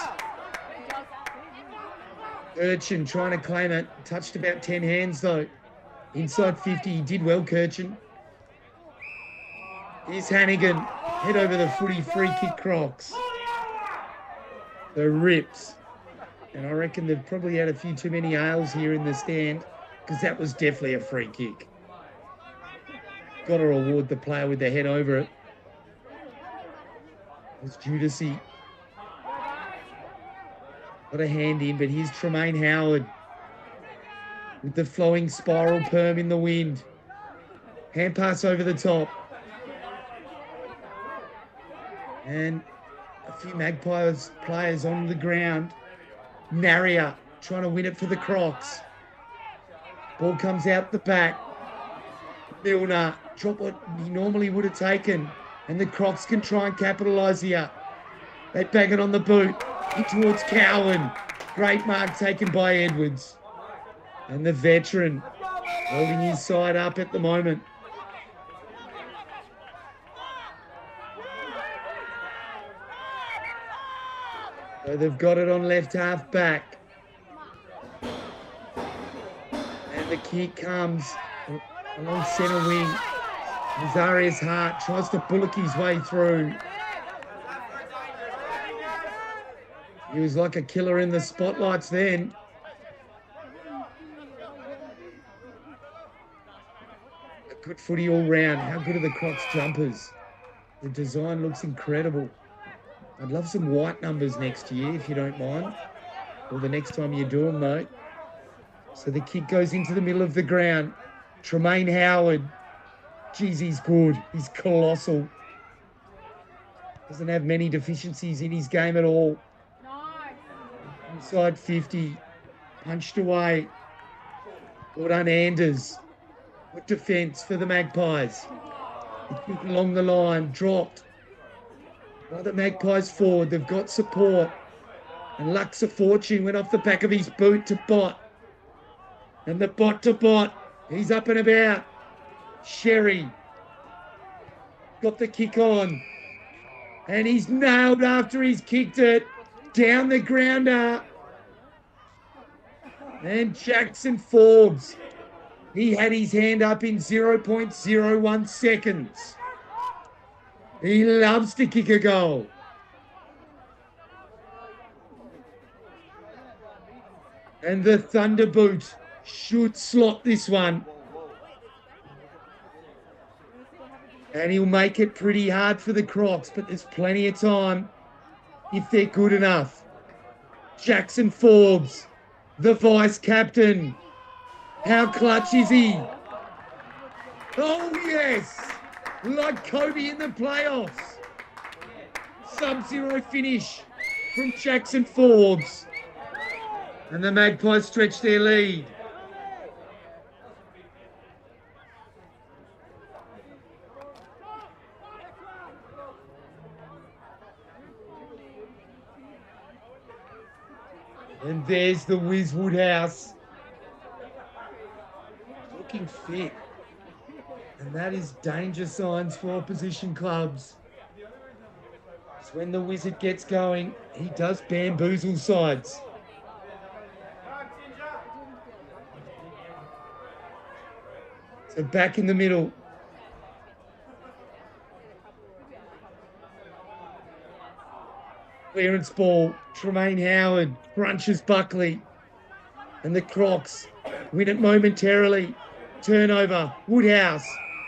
Kirchen trying to claim it. Touched about 10 hands though. Inside 50, he did well, Kirchen. Here's Hannigan. Head over the footy, free kick Crocs. The rips. And I reckon they've probably had a few too many ales here in the stand because that was definitely a free kick. Got to reward the player with the head over it. It's Judici. Got a hand in, but here's Tremaine Howard with the flowing spiral perm in the wind. Hand pass over the top. And a few Magpies players on the ground. Narrier trying to win it for the Crocs. Ball comes out the back. Milner drop what he normally would have taken. And the Crocs can try and capitalise here. They bang it on the boot. In towards Cowan. Great mark taken by Edwards. And the veteran holding his side up at the moment. So they've got it on left half back. And the kick comes along centre wing. Nazarius Hart tries to bullock his way through. He was like a killer in the spotlights then. A good footy all round. How good are the Crocs jumpers? The design looks incredible. I'd love some white numbers next year, if you don't mind. Or the next time you do them, though. So the kick goes into the middle of the ground. Tremaine Howard. Geez, he's good. He's colossal. Doesn't have many deficiencies in his game at all. Inside 50. Punched away. Well done, Anders. Good defence for the Magpies. The kick along the line. Dropped. Well, the Magpies forward, they've got support. And Lux of Fortune went off the back of his boot to Bot. And the Bot to Bot, he's up and about. Sherry got the kick on. And he's nailed after he's kicked it. Down the grounder. And Jackson Forbes, he had his hand up in 0.01 seconds. He loves to kick a goal. And the Thunderboot should slot this one. And he'll make it pretty hard for the Crocs, but there's plenty of time if they're good enough. Jackson Forbes, the vice-captain. How clutch is he? Oh, yes! Like Kobe in the playoffs. Sub-zero finish from Jackson Forbes. And the Magpies stretch their lead. And there's the Wiz Woodhouse. Looking fit. And that is danger signs for opposition clubs. It's when the Wizard gets going, he does bamboozle sides. So back in the middle. Clearance ball. Tremaine Howard crunches Buckley. And the Crocs win it momentarily. Turnover. Woodhouse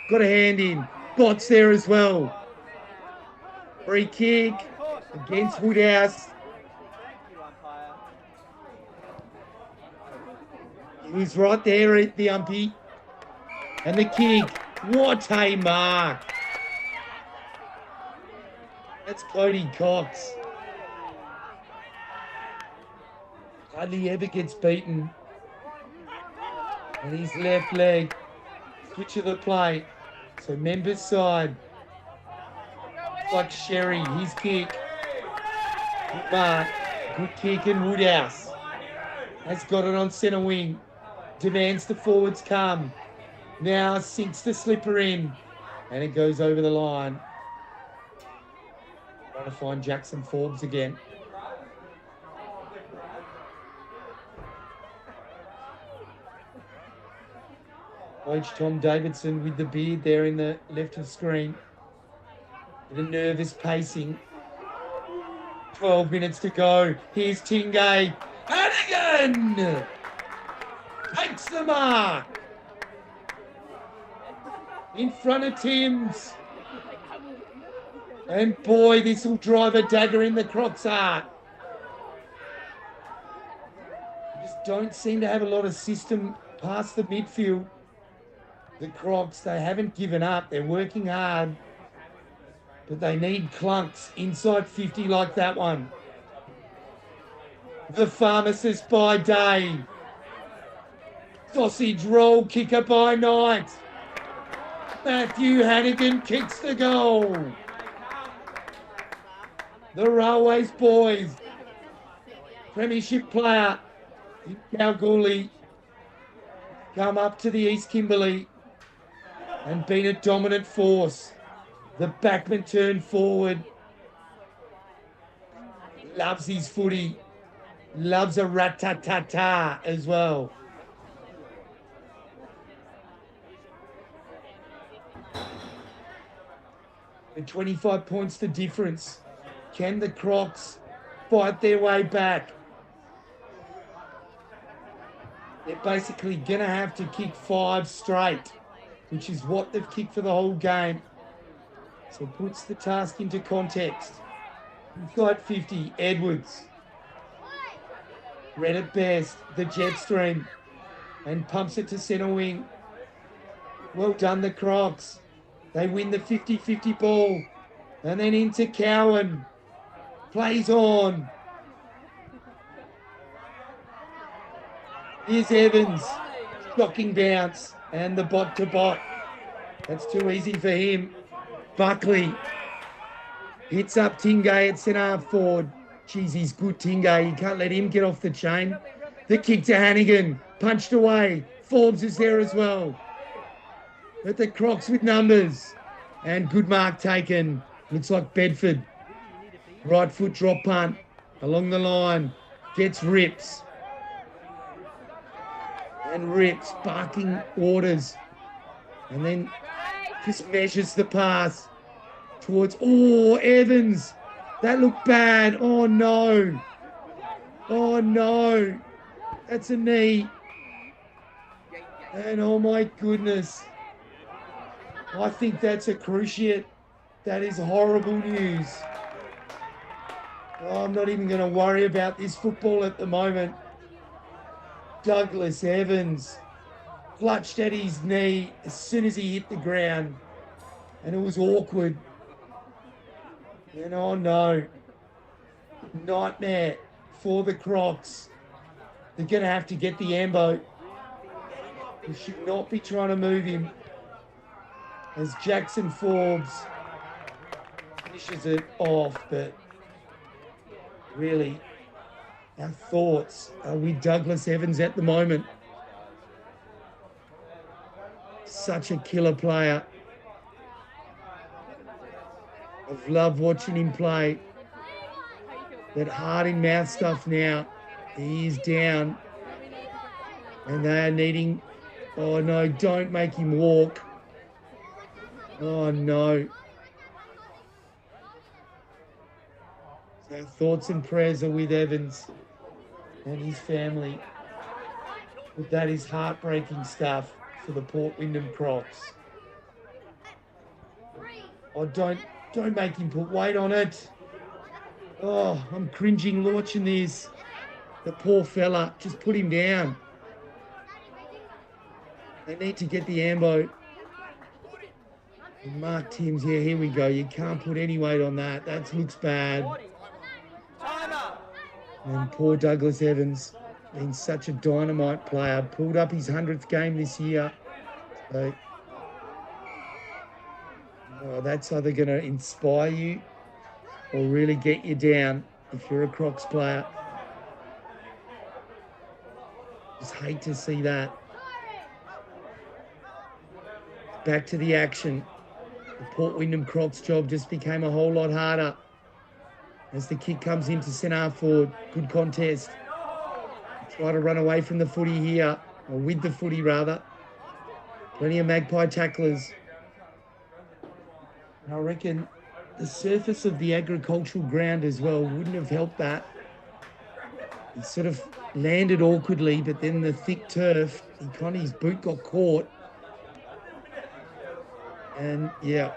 got a hand in. Bot's there as well. Free kick against Woodhouse. He was right there at the umpy. And the kick. What a mark. That's Cody Cox. Hardly ever gets beaten. And his left leg. Switch of the play. So members side. It's like Sherry. His kick. Good mark. Good kick and Woodhouse has got it on centre wing. Demands the forwards come. Now sinks the slipper in. And it goes over the line. Trying to find Jackson Forbes again. Coach Tom Davidson with the beard there in the left of screen. With a nervous pacing. 12 minutes to go. Here's Tingay. Hannigan takes the mark. In front of Timms. And boy, this will drive a dagger in the Crocs' heart. Just don't seem to have a lot of system past the midfield. The Crocs, they haven't given up. They're working hard. But they need clunks inside 50 like that one. The pharmacist by day. Sausage roll kicker by night. Matthew Hannigan kicks the goal. The Railways boys. Premiership player in Kalgoorlie come up to the East Kimberley and been a dominant force. The backman turned forward. Loves his footy. Loves a rat-ta-ta-ta as well. And 25 points the difference. Can the Crocs fight their way back? They're basically going to have to kick 5 straight, which is what they've kicked for the whole game. So it puts the task into context. Inside 50, Edwards. Red at best, the jet stream, and pumps it to centre wing. Well done, the Crocs. They win the 50-50 ball. And then into Cowan. Plays on. Here's Evans. Shocking bounce. And the bot to bot. That's too easy for him. Buckley. Hits up Tingay at centre half forward. Jeez, he's good, Tingay. You can't let him get off the chain. The kick to Hannigan. Punched away. Forbes is there as well. But the Crocs with numbers. And good mark taken. Looks like Bedford. Right foot drop punt. Along the line. Gets rips. And rips. Barking orders. And then just measures the pass. Towards, Evans. That looked bad. Oh, no. Oh, no. That's a knee. And oh, my goodness. I think that's a cruciate. That is horrible news. Oh, I'm not even going to worry about this football at the moment. Douglas Evans clutched at his knee as soon as he hit the ground. And it was awkward. And oh no, nightmare for the Crocs. They're going to have to get the ambo. We should not be trying to move him. As Jackson Forbes finishes it off, but really, our thoughts are with Douglas Evans at the moment. Such a killer player. I've loved watching him play. That heart in mouth stuff now. He is down. And they are needing... Oh no, don't make him walk. Oh no. So our thoughts and prayers are with Evans and his family. But that is heartbreaking stuff for the Port Wyndham Crocs. Oh, don't make him put weight on it. Oh, I'm cringing watching this. The poor fella, just put him down. They need to get the ambo. And Mark Timms, yeah, here we go. You can't put any weight on that. That looks bad. And poor Douglas Evans, been such a dynamite player, pulled up his 100th game this year. So, that's either going to inspire you or really get you down if you're a Crocs player. Just hate to see that. Back to the action. The Port Wyndham Crocs job just became a whole lot harder as the kick comes into centre half forward. Good contest. Try to run away from the footy here, or with the footy rather. Plenty of Magpie tacklers. I reckon the surface of the agricultural ground as well wouldn't have helped that. It sort of landed awkwardly, but then the thick turf, his boot got caught. And yeah,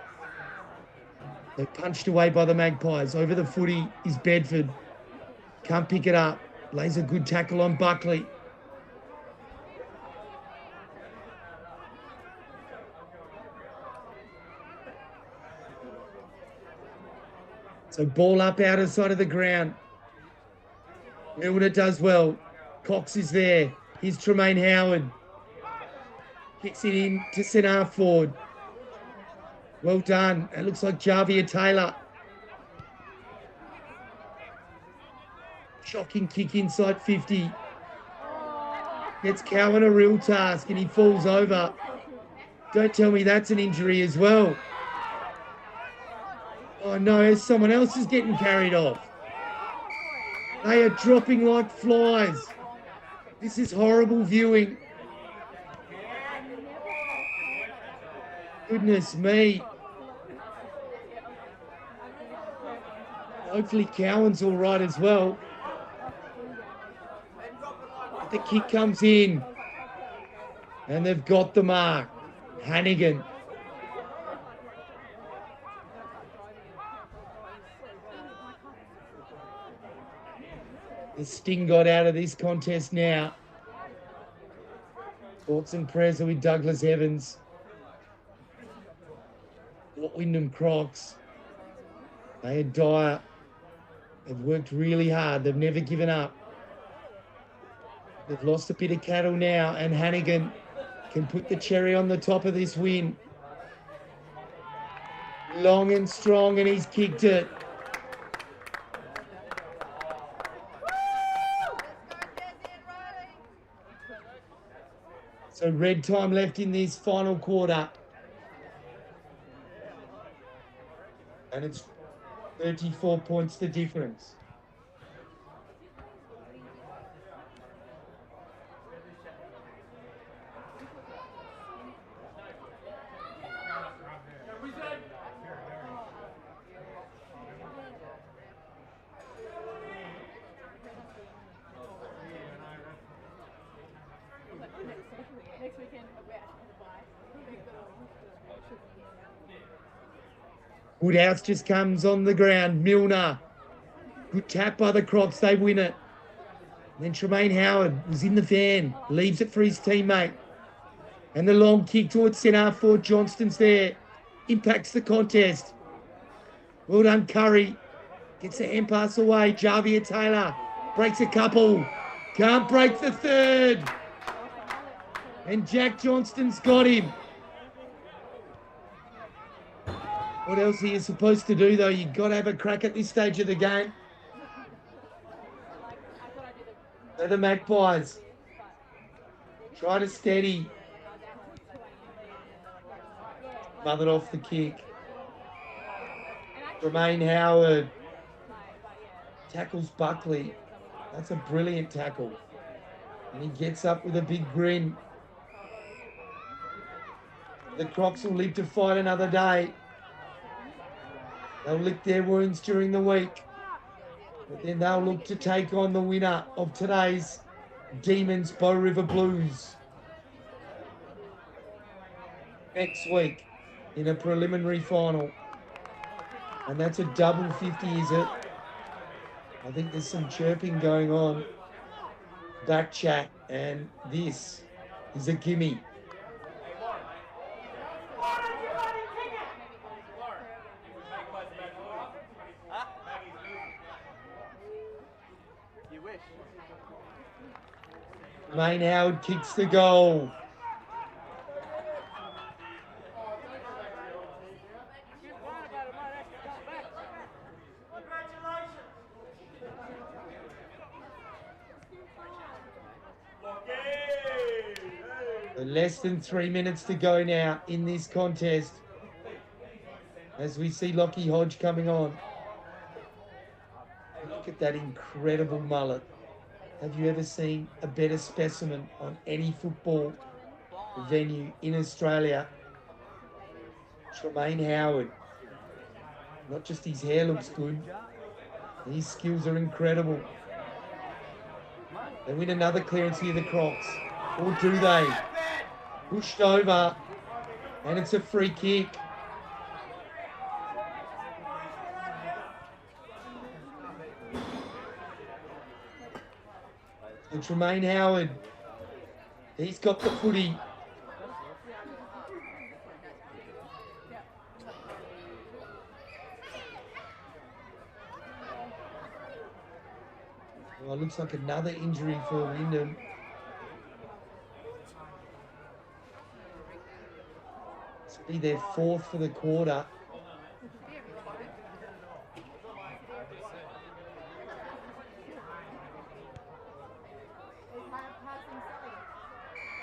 they're punched away by the Magpies. Over the footy is Bedford. Can't pick it up. Lays a good tackle on Buckley. So ball up outer side of the ground. Milner does well. Cox is there. Here's Tremaine Howard. Kicks it in to centre half forward. Well done. It looks like Javier Taylor. Shocking kick inside 50. Gets Cowan a real task and he falls over. Don't tell me that's an injury as well. Oh no, someone else is getting carried off. They are dropping like flies. This is horrible viewing. Goodness me. Hopefully Cowan's all right as well. But the kick comes in. And they've got the mark. Hannigan. The sting got out of this contest now. Thoughts and prayers are with Douglas Evans. Wyndam Crocs. They are dire. They've worked really hard. They've never given up. They've lost a bit of cattle now, and Hannigan can put the cherry on the top of this win. Long and strong, and he's kicked it. So red time left in this final quarter. And it's 34 points the difference. Next weekend, Woodhouse just comes on the ground. Milner. Good tap by the Crocs. They win it. And then Tremaine Howard was in the van. Leaves it for his teammate. And the long kick towards centre forward. Johnston's there. Impacts the contest. Well done, Curry. Gets the hand pass away. Javier Taylor breaks a couple. Can't break the third. And Jack Johnston's got him. What else are you supposed to do, though? You've got to have a crack at this stage of the game. They're the Magpies. Try to steady. Mothered off the kick. Tremaine Howard. Tackles Buckley. That's a brilliant tackle. And he gets up with a big grin. The Crocs will live to fight another day. They'll lick their wounds during the week. But then they'll look to take on the winner of today's Demons Bow River Blues next week in a preliminary final. And that's a double 50, is it? I think there's some chirping going on. Back chat, and this is a gimme. Tremaine Howard kicks the goal. Less than 3 minutes to go now in this contest as we see Lockie Hodge coming on. Look at that incredible mullet. Have you ever seen a better specimen on any football venue in Australia? Tremaine Howard. Not just his hair looks good, his skills are incredible. They win another clearance here, the Crocs. Or do they? Pushed over, and it's a free kick. And Tremaine Howard, he's got the footy. looks like another injury for Wyndam. This will be their fourth for the quarter.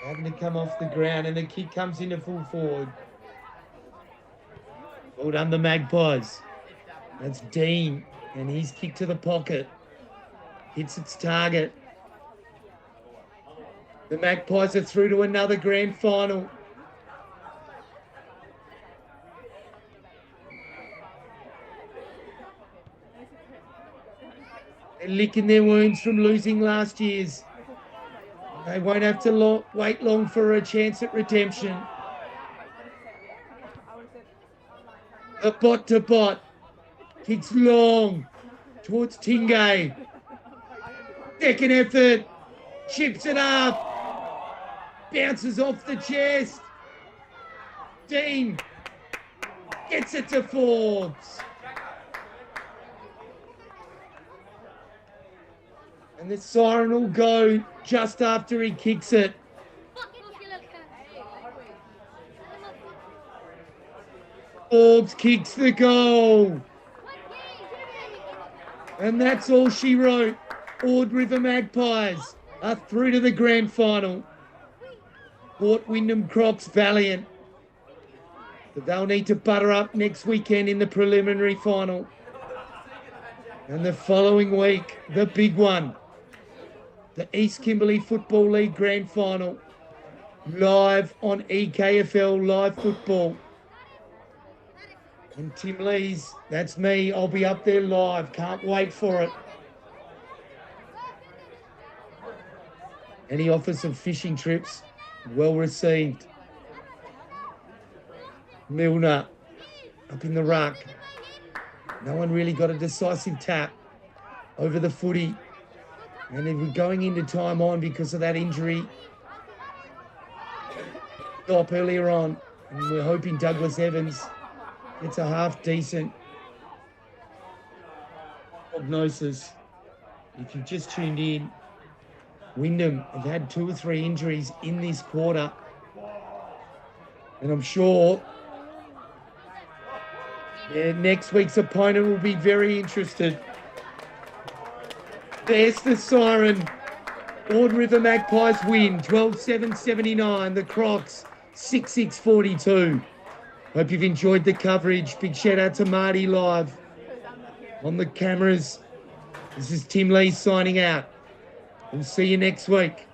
Having to come off the ground, and the kick comes into full forward. Well done, the Magpies. That's Dean, and he's kicked to the pocket. Hits its target. The Magpies are through to another grand final. They're licking their wounds from losing last year's. They won't have to wait long for a chance at redemption. The bot to bot. Kicks long towards Tingay. Second effort. Chips it up. Bounces off the chest. Dean gets it to Forbes. And the siren will go just after he kicks it. Forbes kicks the goal. And that's all she wrote. Ord River Magpies are through to the grand final. Port Wyndam Crocs valiant. But they'll need to butter up next weekend in the preliminary final. And the following week, the big one. The East Kimberley Football League Grand Final, live on EKFL Live Football. And Tim Lees, that's me, I'll be up there live, can't wait for it. Any offers of fishing trips, well received. Milner, up in the ruck. No one really got a decisive tap over the footy. And then we're going into time on because of that injury stop earlier on. And we're hoping Douglas Evans gets a half-decent prognosis. If you've just tuned in, Wyndam have had 2 or 3 injuries in this quarter. And I'm sure next week's opponent will be very interested. There's the siren. Ord River Magpies win 12-7-79. The Crocs 6-6-42. Hope you've enjoyed the coverage. Big shout out to Marty live on the cameras. This is Tim Lee signing out. We'll see you next week.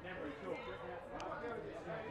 Never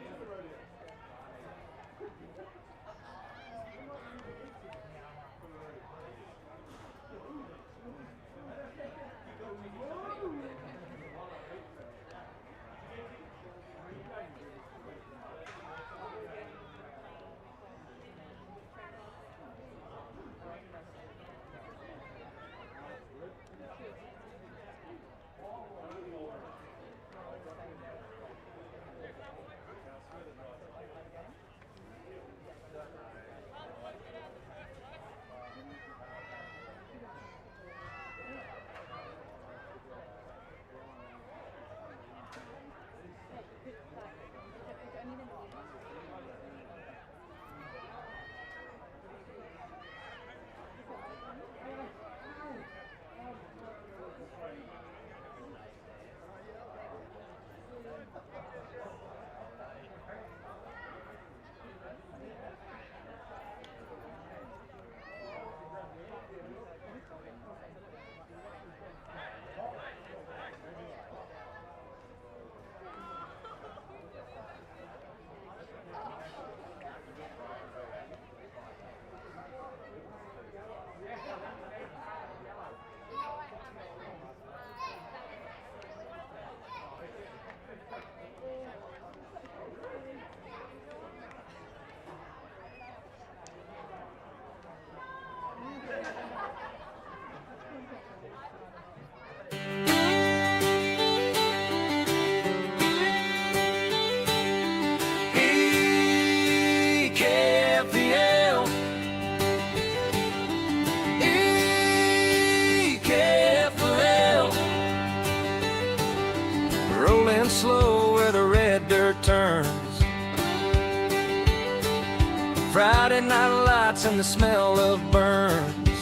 Friday night lights and the smell of burns.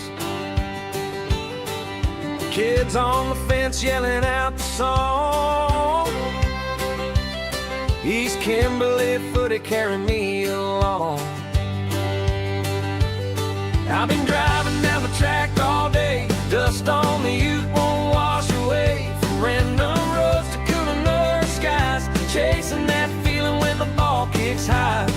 Kids on the fence yelling out the song. East Kimberly footy carrying me along. I've been driving down the track all day. Dust on the ute won't wash away. From random roads to cooler skies, chasing that feeling when the ball kicks high.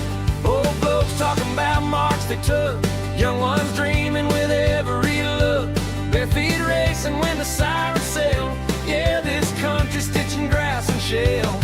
Old folks talking about marks they took, young ones dreaming with every look. Bare feet racing when the sirens sail. Yeah, this country's stitching grass and shell.